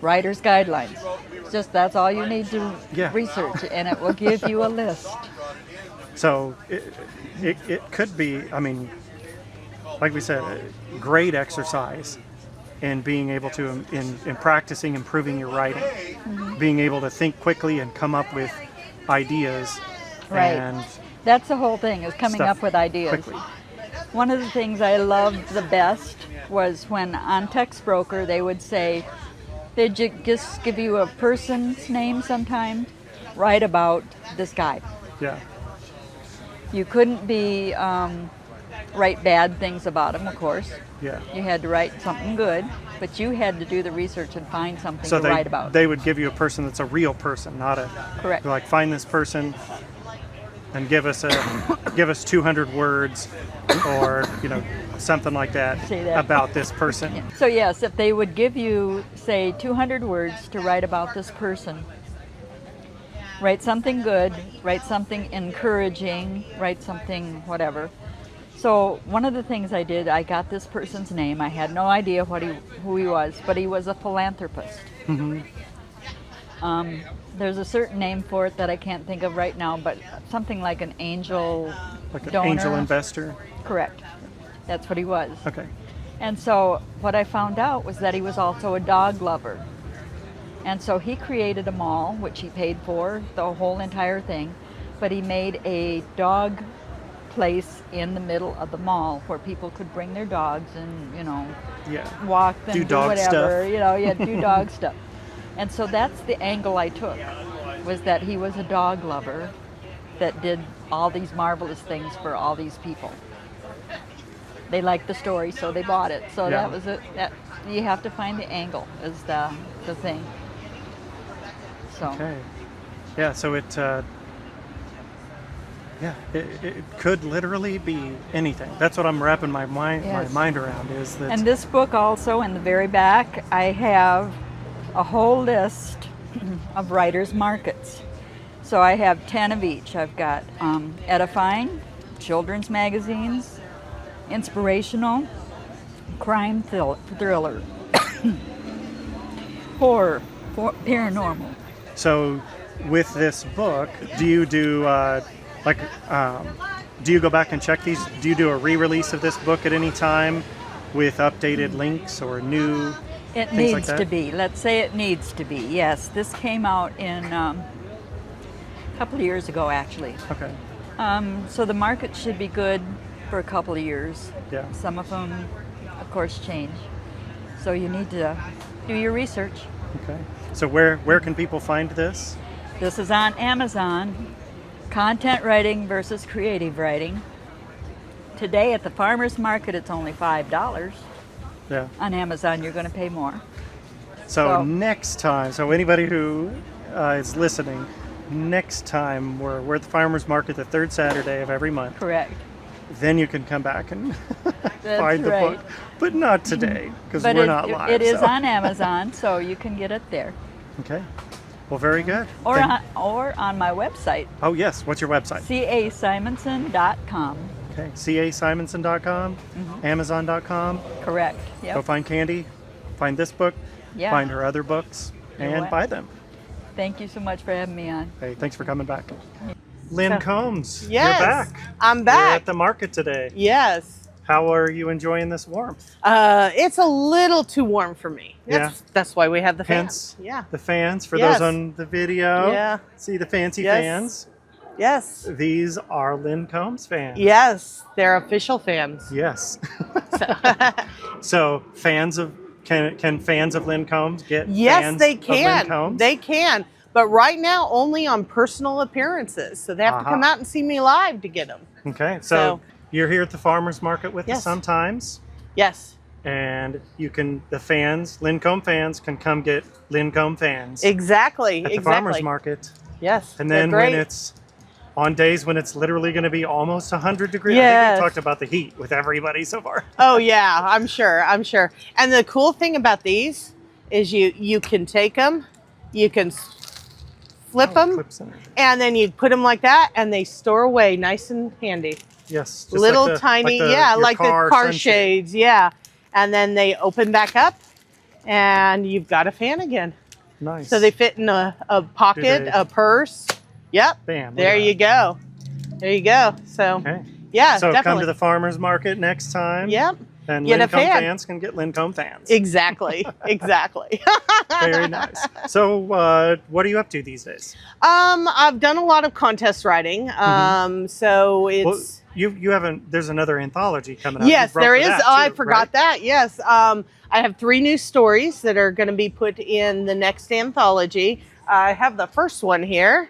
Writer's guidelines. It's just that's all you need to Yeah. research, and it will give you a list. so it could be, I mean, like we said, a great exercise in being able to, in practicing improving your writing, being able to think quickly and come up with ideas. Right. And That's the whole thing, is coming stuff up with ideas. quickly. One of the things I loved the best was when on Text Broker they would say, they'd just give you a person's name sometime, write about this guy. Yeah, You couldn't be, write bad things about him, of course. yeah. You had to write something good, but you had to do the research and find something So to write about. they would give you a person that's a real person, not a Correct. like find this person and give us 200 words or something like that, Say that. about this person. So yes, if they would give you, say, 200 words to write about this person, write something good, write something encouraging, write something whatever. So one of the things I did, I got this person's name. I had no idea who he was, but he was a philanthropist. There's a certain name for it that I can't think of right now, but something like an angel Like an donor. angel investor. Correct. That's what he was. Okay. And so what I found out was that he was also a dog lover. And so he created a mall, which he paid for, the whole entire thing, but he made a dog place in the middle of the mall where people could bring their dogs and, Yeah. walk them, Do dog whatever, stuff. do dog stuff. And so that's the angle I took, was that he was a dog lover that did all these marvelous things for all these people. they liked the story, so they bought it. So Yeah. that was it. That you have to find the angle is the thing. So Okay. Yeah. So it could literally be anything. That's what I'm wrapping my mind Yes. around is that. and this book also in the very back, I have a whole list of writers' markets. So I have 10 of each. I've got edifying, children's magazines, inspirational, crime thriller, horror, paranormal. So, with this book, do you do do you go back and check these? Do you do a re-release of this book at any time with updated links or new It things like needs that? to be. Let's say it needs to be. Yes, this came out in a couple of years ago, actually. Okay. So the market should be good for a couple of years. Yeah. Some of them, of course, change. So you need to do your research. Okay. So where can people find this? This is on Amazon. Content writing versus creative writing. Today at the farmers market, it's only $5. Yeah. On Amazon, you're going to pay more. So next time, so anybody who is listening, next time we're at the farmers market the third Saturday of every month. Correct. Then you can come back and That's find the right. book, but not today because But we're not live. it is so. on Amazon, so you can get it there. Okay. Well, very good. Or Then- on my website, Oh yes. What's your website? casimonson.com. Okay. casimonson.com, Amazon.com. Correct. Yep. Go find Candy, find this book, Yeah. find her other books, You're and wel- buy them. Thank you so much for having me on. Hey, thanks for coming back. Lynn Combs, Yes, you're back. I'm You're back. at the market today. Yes. How are you enjoying this warmth? It's a little too warm for me. That's why we have the Hence, fans. Yeah. the fans, for Yes. those on the video, Yeah. see the fancy Yes. fans? Yes. These are Lynn Combs fans. Yes. They're official fans. Yes. So fans of, can fans of Lynn Combs get Yes, fans they of Lynn can. Combs? They can. But right now, only on personal appearances. So they have to come out and see me live to get them. Okay, so you're here at the farmers market with us Yes. sometimes. Yes. And you can, the fans, Lynn Comb fans, can come get Lynn Comb fans Exactly. at the exactly. farmers market. Yes. And they're then great. when it's on days when it's literally going to be almost 100 degrees. I Yes. think we talked about the heat with everybody so far. Oh yeah, I'm sure. I'm sure. And the cool thing about these is you can take them, you can flip them, Clips in it. and then you put them like that, and they store away nice and handy. Yes. just Little like the- tiny, like the, yeah, your like the car sunshade. shades, yeah. And then they open back up, and you've got a fan again. Nice. So they fit in a pocket, they? a purse. Yep. Bam. look There at you that. go. There you go. So Okay. yeah, So come definitely. to the farmers market next time. Yep. And Get Lynn a Comb fan. fans can get Lynn Comb fans. Exactly. Exactly. Very nice. So what are you up to these days? I've done a lot of contest writing. So it's Well, you haven't. There's another anthology coming up. yes, You brought there for is. that I too, forgot right? that. Yes. I have 3 new stories that are going to be put in the next anthology. I have the first one here.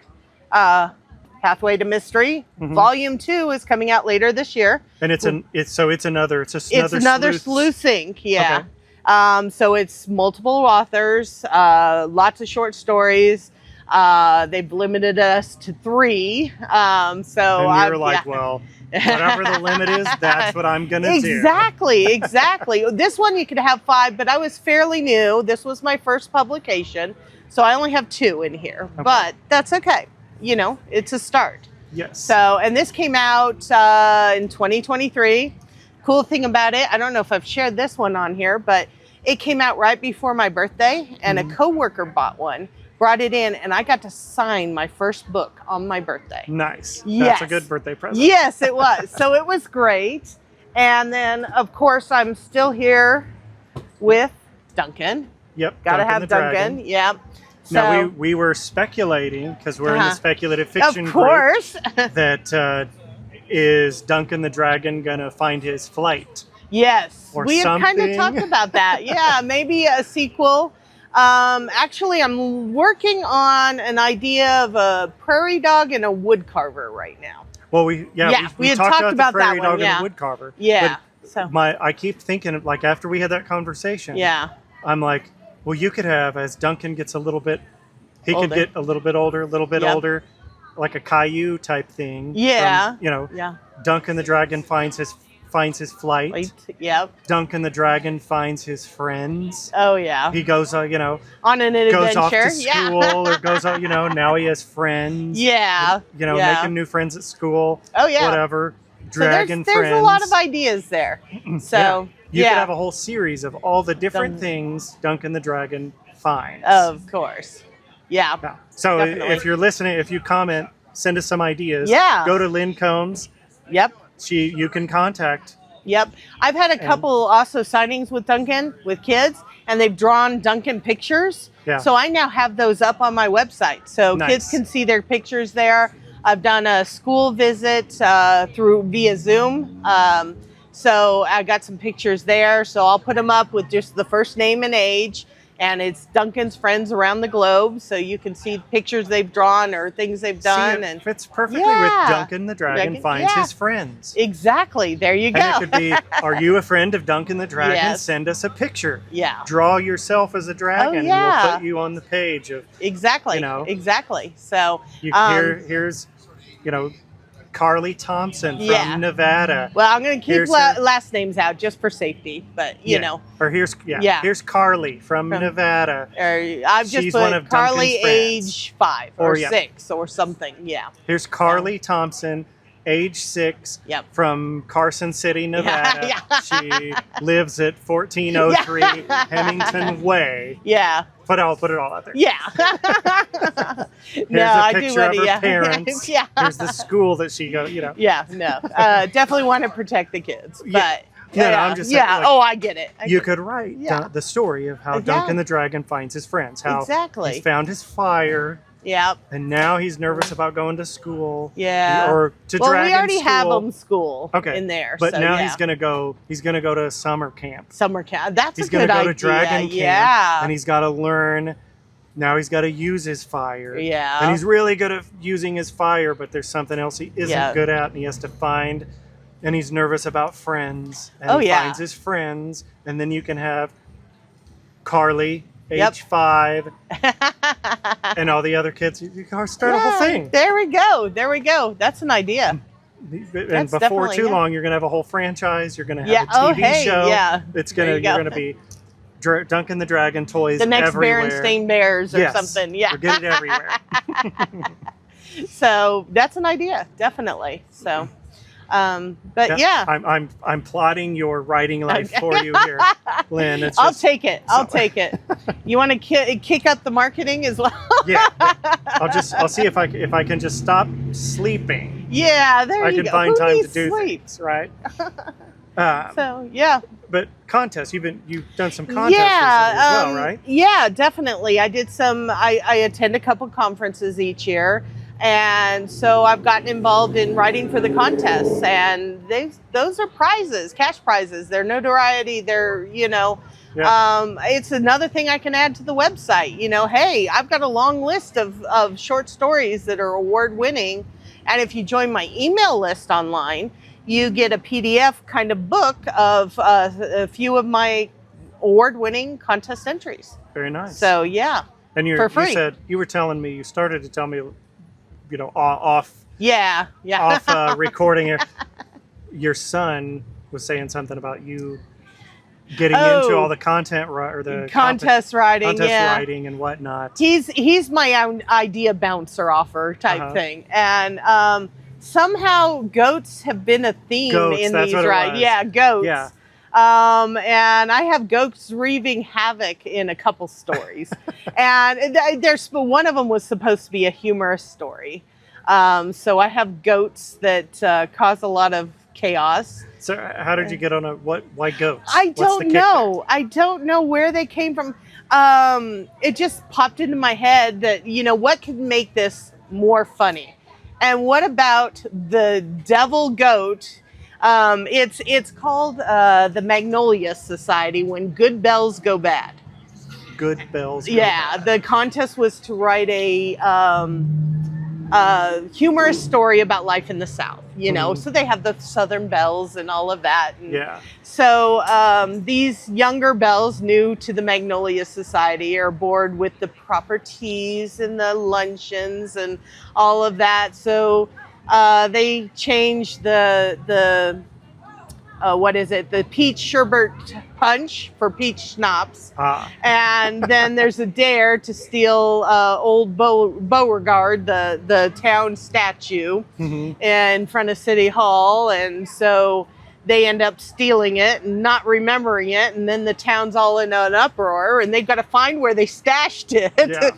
Pathway to Mystery. Volume 2 is coming out later this year. And it's another. It's just It's another sleuthing. Yeah. So it's multiple authors, lots of short stories. They've limited us to 3. So And you're I'm like, yeah. well, whatever the limit is, that's what I'm gonna do. Exactly. This one you could have 5, but I was fairly new. This was my first publication, so I only have 2 in here. But that's okay. You know, it's a start. Yes. So, and this came out in 2023. Cool thing about it, I don't know if I've shared this one on here, but it came out right before my birthday, and a coworker bought one, brought it in, and I got to sign my first book on my birthday. Nice. Yes. That's a good birthday present. Yes, it was. So it was great. And then, of course, I'm still here with Duncan. Yep. Gotta Duncan have the Duncan. Dragon. Yep. So, Now we were speculating because we're in the speculative fiction of course. group that is Duncan the Dragon gonna find his flight? Yes. Or We have kind of something. talked about that. Yeah, maybe a sequel. Actually, I'm working on an idea of a prairie dog and a wood carver right now. Well, we Yeah, we had talked talked about about the that prairie one, dog yeah. and the wood carver. Yeah. But So I keep thinking, like, after we had that conversation, yeah, I'm like, well, you could have, as Duncan gets a little bit, he Older. could get a little bit older, Yep. older, like a Caillou type thing. Yeah. From, yeah. Duncan the dragon finds his flight. Wait, yep. Duncan the dragon finds his friends. Oh yeah. He goes, On an goes adventure. off to Yeah. school or goes out, now he has friends. Yeah. Yeah. Making new friends at school. Oh, yeah. Whatever. So Dragon there's friends. a lot of ideas there. So You could have a whole series of all the different Dun- things Duncan the dragon finds. Of course. Yeah. Yeah. So Definitely. if you're listening, if you comment, send us some ideas. Yeah. Go to Lynn Combs. Yep. You can contact. Yep. I've had a couple also signings with Duncan with kids, and they've drawn Duncan pictures. Yeah. So I now have those up on my website, so Nice. kids can see their pictures there. I've done a school visit via Zoom. So I got some pictures there. So I'll put them up with just the first name and age. And it's Duncan's friends around the globe. So you can see pictures they've drawn or things they've done. See, it and fits perfectly Yeah. with Duncan the dragon finds yeah. his friends. Exactly. There you go. And it could be, are you a friend of Duncan the dragon? Yes. Send us a picture. Yeah. Draw yourself as a dragon. And yeah. we'll put you on the page of, Exactly. Exactly. So here's, Carly Thompson from Yeah. Nevada. well, I'm going to keep Here's her- last names out just for safety, but you know, Or here's Carly from Nevada. or I've just She's put one of Carly Duncan's friends. age 5 or Or, 6 or something. Yeah. Here's Carly Thompson, age 6, Yep. from Carson City, Nevada. Yeah. She lives at 1403 Hemington Way. Yeah. But I'll put it all out there. Yeah. Here's no, a I picture do want of to. her parents. Yeah. Here's the school that she goes. Yeah. No. Definitely want to protect the kids, Yeah. but No, I'm just saying, yeah. like, Oh, I get it. You could write Yeah. the story of how Yeah. Duncan the dragon finds his friends. How Exactly. he's found his fire, Yep. and now he's nervous about going to school. Yeah. Or to Well, dragon we already school. have them school Okay. in there. But so, now yeah. he's gonna go. He's gonna go to summer camp. Summer camp. That's He's a good gonna go idea. to dragon camp. Yeah. And he's got to learn. Now he's got to use his fire. Yeah. And he's really good at using his fire, but there's something else he isn't Yeah. good at, and he has to find. And he's nervous about friends. And Oh, he yeah. finds his friends, and then you can have Carly, age Yep. 5, and all the other kids. You can start a whole thing. There we go. There we go. That's an idea. And That's before definitely- too yeah. long, you're gonna have a whole franchise. You're gonna have Yeah. a TV Oh, hey, show. yeah. It's There gonna you go. you're gonna be Duncan the Dragon toys. The next everywhere. Berenstain Bears or Yes. something. Yeah. We'll get it everywhere. So that's an idea, definitely. So, but yeah, I'm plotting your writing life for you here, Lynn. It's I'll just, take it. I'll take it. You want to kick up the marketing as well? yeah. I'll see if I can just stop sleeping. Yeah, there I you can go. find Who time to needs do sleep? things, right? So yeah. But contests, you've done some contests recently as well, right? Yeah, definitely. I did some. I attend a couple conferences each year, and so I've gotten involved in writing for the contests, and those are prizes, cash prizes. They're notoriety. They're Yeah. It's another thing I can add to the website. Hey, I've got a long list of short stories that are award winning, and if you join my email list online, you get a PDF kind of book of a few of my award-winning contest entries. Very nice. So yeah, and for free. you said you were telling me, you started to tell me, off yeah. recording, your son was saying something about you getting into all the content or the contest writing, contest yeah. writing and whatnot. He's my own idea bouncer offer type thing, and somehow goats have been a theme in that's these, what it right? was. Yeah, goats. Yeah. And I have goats wreaking havoc in a couple stories, and there's one of them was supposed to be a humorous story. So I have goats that cause a lot of chaos. So how did you get on why goats? I What's the don't kick know. I don't know where they came from. It just popped into my head that, what could make this more funny? And what about the devil goat? It's called the Magnolia Society, when good bells go bad. Good bells. Yeah, the contest was to write a humorous story about life in the South, you know. So they have the Southern belles and all of that. And Yeah. so these younger belles, new to the Magnolia Society, are bored with the proper teas and the luncheons and all of that. So they change the what is it? The peach sherbet punch for peach schnapps. And then there's a dare to steal old Beauregard, the town statue, in front of City Hall. And so they end up stealing it and not remembering it. And then the town's all in an uproar and they've got to find where they stashed it. Yeah.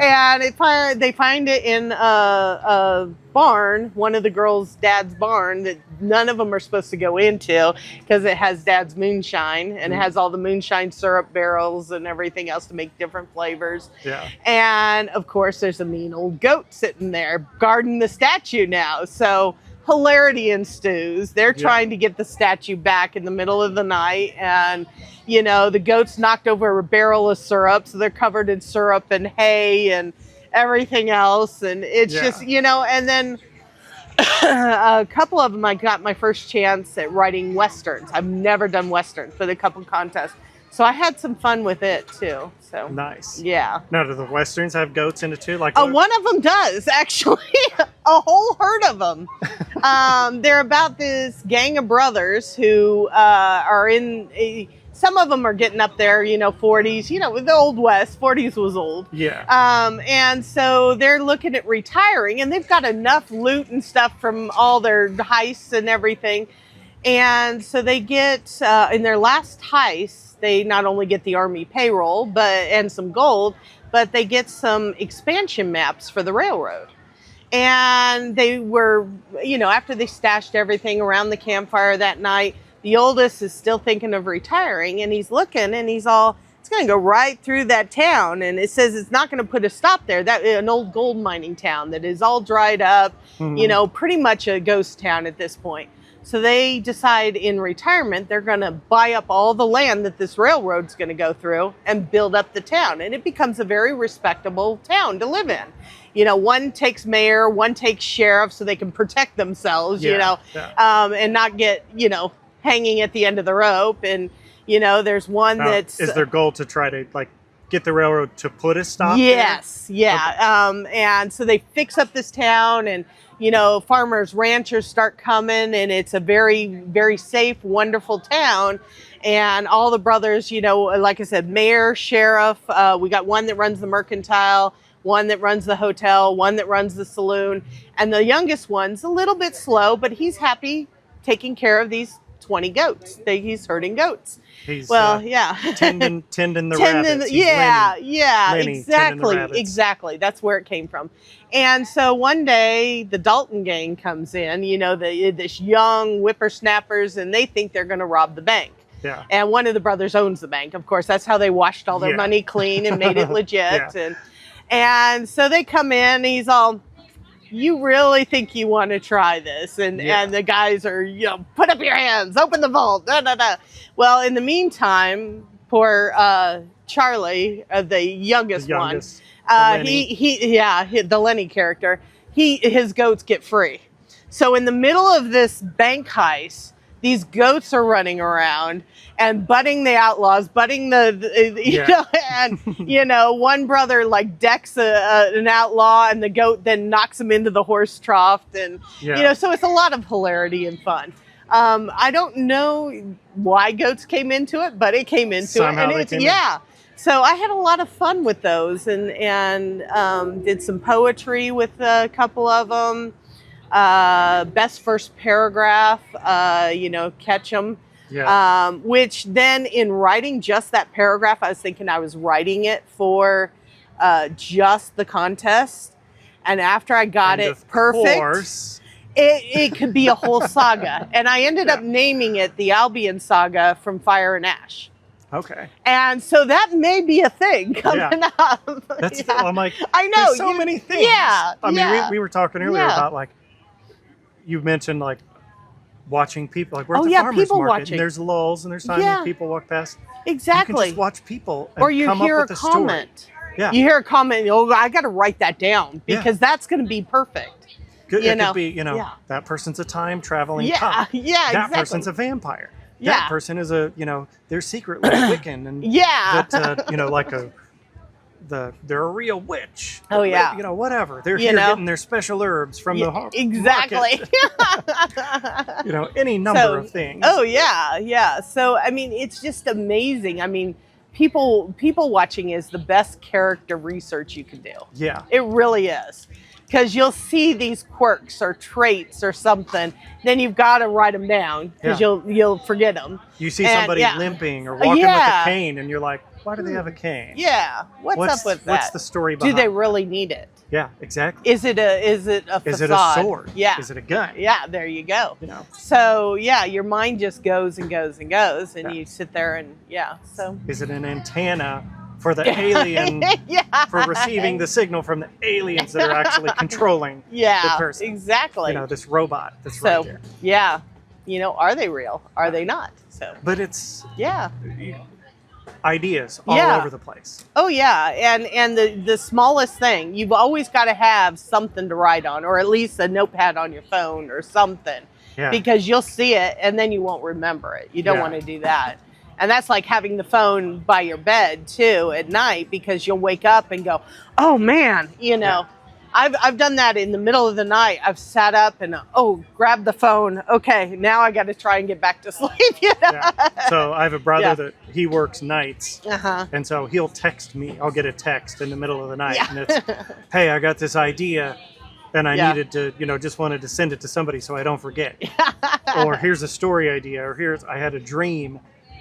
And they find it in a barn, one of the girls' dad's barn that none of them are supposed to go into because it has dad's moonshine and it has all the moonshine syrup barrels and everything else to make different flavors. Yeah. And of course, there's a mean old goat sitting there guarding the statue now. So hilarity ensues. They're trying to get the statue back in the middle of the night, and you know, the goat's knocked over a barrel of syrup, so they're covered in syrup and hay and everything else. And it's just, you know, and then a couple of them, I got my first chance at writing Westerns. I've never done Westerns, but a couple contests. So I had some fun with it too. So Nice. yeah. Now, do the Westerns have goats in it too? Like One of them does, actually. A whole herd of them. They're about this gang of brothers who are in... some of them are getting up there, you know, 40s. You know, with the Old West, 40s was old. Yeah. And so they're looking at retiring, and they've got enough loot and stuff from all their heists and everything. And so they get, in their last heist, they not only get the Army payroll and some gold, but they get some expansion maps for the railroad. And they were, you know, after they stashed everything around the campfire that night, the oldest is still thinking of retiring, and he's looking and he's all, it's going to go right through that town. And it says it's not going to put a stop there. That an old gold mining town that is all dried up, you know, pretty much a ghost town at this point. So they decide in retirement, they're going to buy up all the land that this railroad's going to go through and build up the town. And it becomes a very respectable town to live in. You know, one takes mayor, one takes sheriff so they can protect themselves, you know, and not get, you know, hanging at the end of the rope. And, you know, there's one that's... Is their goal to try to, like, get the railroad to put a stop Yes, there? yeah. Okay. And so they fix up this town, and, you know, farmers, ranchers start coming, and it's a very, very safe, wonderful town. And all the brothers, you know, like I said, mayor, sheriff, we got one that runs the mercantile, one that runs the hotel, one that runs the saloon. And the youngest one's a little bit slow, but he's happy taking care of these 20 goats. He's herding goats. He's tending the rabbits. He's Lenny tending the rabbits. Exactly. That's where it came from. And so one day the Dalton gang comes in, you know, this young whippersnappers, and they think they're going to rob the bank. Yeah. And one of the brothers owns the bank. Of course, that's how they washed all their money clean and made it legit. And so they come in, he's all, you really think you want to try this? And the guys are, you know, put up your hands, open the vault. Da, da, da. Well, in the meantime, poor Charlie, the youngest one, the Lenny character, his goats get free. So in the middle of this bank heist, these goats are running around and butting the outlaws, butting you know, and, you know, one brother like decks an outlaw, and the goat then knocks him into the horse trough. And, you know, so it's a lot of hilarity and fun. I don't know why goats came into it, but it came into Somehow it. And so I had a lot of fun with those, and did some poetry with a couple of them. Best first paragraph, you know, catch them. Which then in writing just that paragraph, I was thinking I was writing it for just the contest. And after I got it perfect, it could be a whole saga. And I ended up naming it the Albion Saga from Fire and Ash. Okay. And so that may be a thing coming up. That's I'm like, I know. There's so many things. Yeah. I mean, we were talking earlier about, like, you mentioned, like, watching people, like, we're at the farmers people market, watching. and there's lulls, and there's times when people walk past. Exactly. You can just watch people and or you come hear up with a story. comment. Yeah. You hear a comment, oh, I got to write that down Yeah. because that's going to be perfect. It You know, could be, yeah. that person's a time traveling Yeah, cop. yeah, That exactly. person's a vampire. Yeah. That person is a, they're secretly Wiccan and Yeah. that, like they're a real witch. Oh, yeah. Whatever. They're You here know? getting their special herbs from the Exactly. market. Any number of things. Oh yeah, yeah. So I mean, it's just amazing. I mean, people watching is the best character research you can do. Yeah. It really is. Because you'll see these quirks or traits or something, then you've got to write them down because Yeah. you'll forget them. You see And, somebody yeah. limping or walking with Yeah. a cane, and you're like, why do they have a cane? Yeah, what's up with that? What's the story Do behind they it? really need it? Yeah, exactly. Is it a facade? Is it a sword? Yeah. Is it a gun? Yeah, there you go. You know. So yeah, your mind just goes and goes and goes, and Yeah. you sit there and So Is it an antenna for the alien yeah, for receiving the signal from the aliens that are actually controlling the yeah, person? exactly. This robot that's So right there. yeah, are they real? Are they not? So But it's yeah. ideas all Yeah. over the place. Oh yeah, and the smallest thing, you've always got to have something to write on, or at least a notepad on your phone or something, Yeah. because you'll see it and then you won't remember it. You don't Yeah. want to do that, and that's like having the phone by your bed too at night, because you'll wake up and go, oh man, Yeah. I've done that in the middle of the night. I've sat up and grabbed the phone. Okay, now I got to try and get back to sleep. Yeah. So I have a brother Yeah. that he works nights. Uh-huh. And so he'll text me. I'll get a text in the middle of the night, Yeah. and it's, "Hey, I got this idea, and I Yeah. needed to, just wanted to send it to somebody so I don't forget." Or here's a story idea, or I had a dream,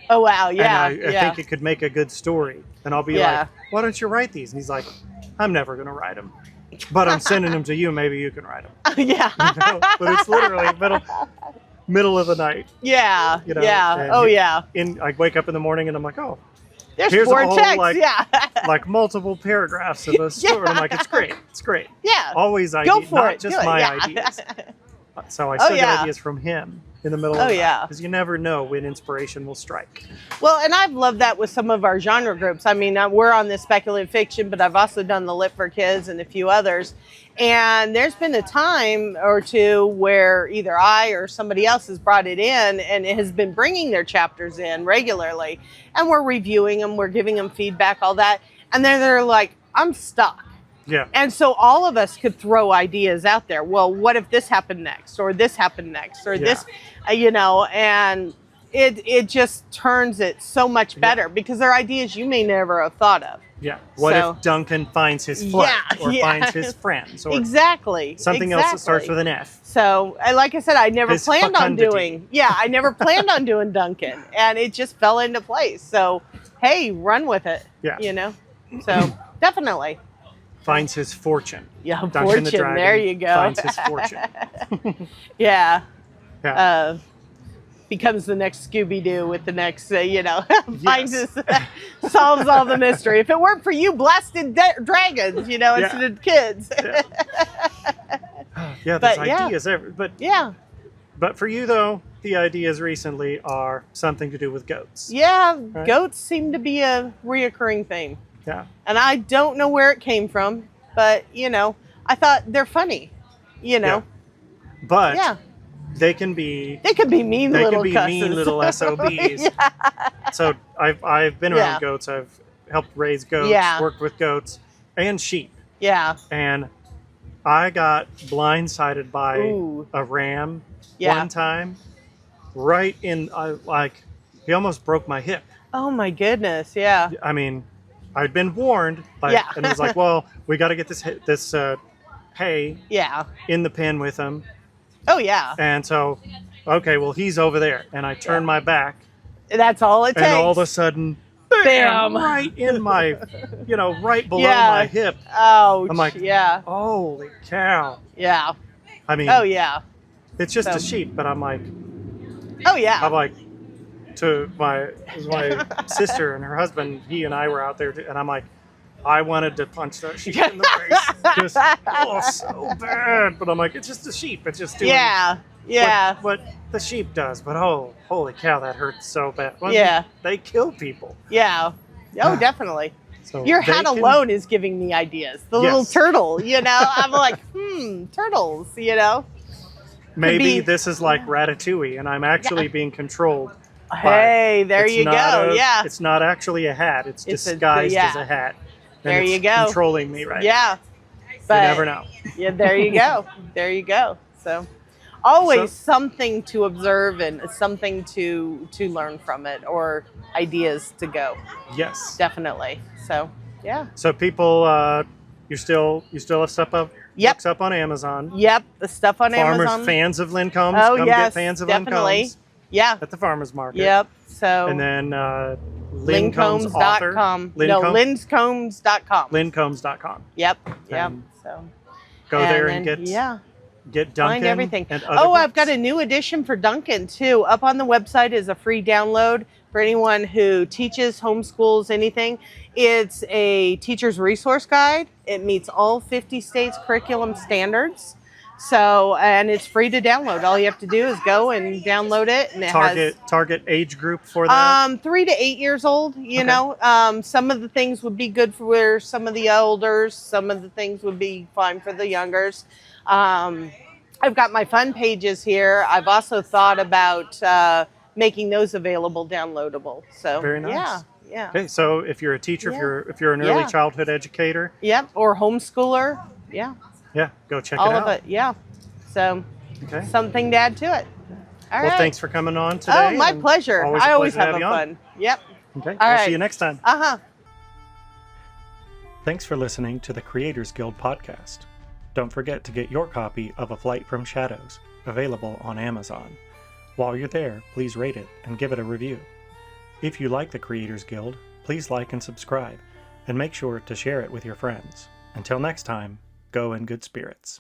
Oh wow, yeah, and I yeah. think it could make a good story. And I'll be Yeah. like, "Why don't you write these?" And he's like, "I'm never gonna write them, but I'm sending them to you. Maybe you can write them." Yeah. But it's literally middle of the night. Yeah. You know, Yeah. and Oh he- yeah. I wake up in the morning and I'm like, "Oh, There's here's a four whole, texts. like- Yeah. like multiple paragraphs of a story." And I'm like, "It's great. It's great." Yeah. Always Go ideas, for not it. just Do it. my Yeah. ideas. So I Oh, still yeah. get ideas from him in the middle Oh, of the yeah. because you never know when inspiration will strike. Well, and I've loved that with some of our genre groups. I mean, we're on the speculative fiction, but I've also done the Lit for Kids and a few others. And there's been a time or two where either I or somebody else has brought it in and it has been bringing their chapters in regularly. And we're reviewing them, we're giving them feedback, all that. And then they're like, I'm stuck. Yeah. And so all of us could throw ideas out there. Well, what if this happened next, or this happened next, or Yeah. this, and it just turns it so much better because they're ideas you may never have thought of. Yeah. What So- if Duncan finds his flight Yeah, or yeah. finds his friends or Exactly. something else that starts with an F? So, like I said, I never His planned on fecundity. doing. Yeah, I never planned on doing Duncan, and it just fell into place. So, hey, run with it. Yeah. So definitely. Finds his fortune. Yeah, Duncan fortune. the Dragon There you go. finds his fortune. Yeah. Yeah. Becomes the next Scooby-Doo with the next, finds his, solves all the mystery. If it weren't for you blasted dragons, instead of kids. Yeah, there's But, yeah. ideas Yeah. but for you though, the ideas recently are something to do with goats. Yeah, Right. goats seem to be a reoccurring theme. Yeah. And I don't know where it came from, but, I thought they're funny, Yeah. But Yeah. they can be They could be mean they little can be cusses. mean little SOBs. Yeah. So I've been around Yeah. goats. I've helped raise goats, Yeah. worked with goats and sheep. Yeah. And I got blindsided by Ooh. a ram Yeah. one time. Right in, he almost broke my hip. Oh my goodness. Yeah. I mean, I'd been warned, Yeah. and it was like, well, we got to get this hay Yeah. in the pen with him. Oh yeah. And so, okay, well, he's over there. And I turned my back, That's all it takes. and all of a sudden, Bam. right in my, right below Yeah. my hip. Ouch. I'm like, yeah. Holy cow. Yeah. I mean, Oh yeah. it's just So- a sheep, but I'm like, Oh yeah. to my sister and her husband, he and I were out there, and I'm like, I wanted to punch that sheep in the face. Just, so bad. But I'm like, it's just a sheep. It's just doing Yeah. Yeah. what the sheep does. But holy cow, that hurts so bad. Well, Yeah. They kill people. Yeah. Oh, definitely. So Your they hat can- alone is giving me ideas. The little Yes. turtle, I'm like, turtles, Maybe be- this is like Ratatouille, and I'm actually being controlled. Hey, there It's you not go. a- It's not actually a hat. It's It's disguised as yeah. a hat. And There it's you go. Controlling me right now. Yeah. But You never know. Yeah, there you go. There you go. So always So- something to observe and something to learn from it, or ideas to go. Yes. Definitely. So yeah. So people, you still have stuff up. Yep. Books up on Amazon. Yep. The stuff on Farmers Amazon. fans of Lynn Combs. Oh Come yes, get fans of definitely. Lynn Combs Yeah. at the farmers market. Yep. So And then Lynn Combs author. LynnCombs.com. Lynn No, Combs- LynnCombs.com. LynnCombs.com. Yep. And So Go there and then, get Duncan. find everything. And other Oh, I've got books. a new edition for Duncan too. Up on the website is a free download for anyone who teaches, homeschools, anything. It's a teacher's resource guide. It meets all 50 states curriculum standards. So, and it's free to download. All you have to do is go and download it, and it Target age group for that. has 3 to 8 years old. Some of the things would be good for some of the elders. Some of the things would be fine for the youngers. I've got my fun pages here. I've also thought about making those available downloadable. So Very nice. Yeah. Okay, so if you're a teacher, Yeah. if you're an early Yeah. childhood educator, Yep. Or homeschooler. Yeah. go check All it of out. it. Yeah. So Okay. something to add to it. All Well, right. thanks for coming on today. Oh, my and pleasure. a I always pleasure to have you on. fun. Yep. Okay. All We'll right. see you next time. Thanks for listening to the Creators Guild podcast. Don't forget to get your copy of A Flight from Shadows, available on Amazon. While you're there, please rate it and give it a review. If you like the Creators Guild, please like and subscribe, and make sure to share it with your friends. Until next time, go in good spirits.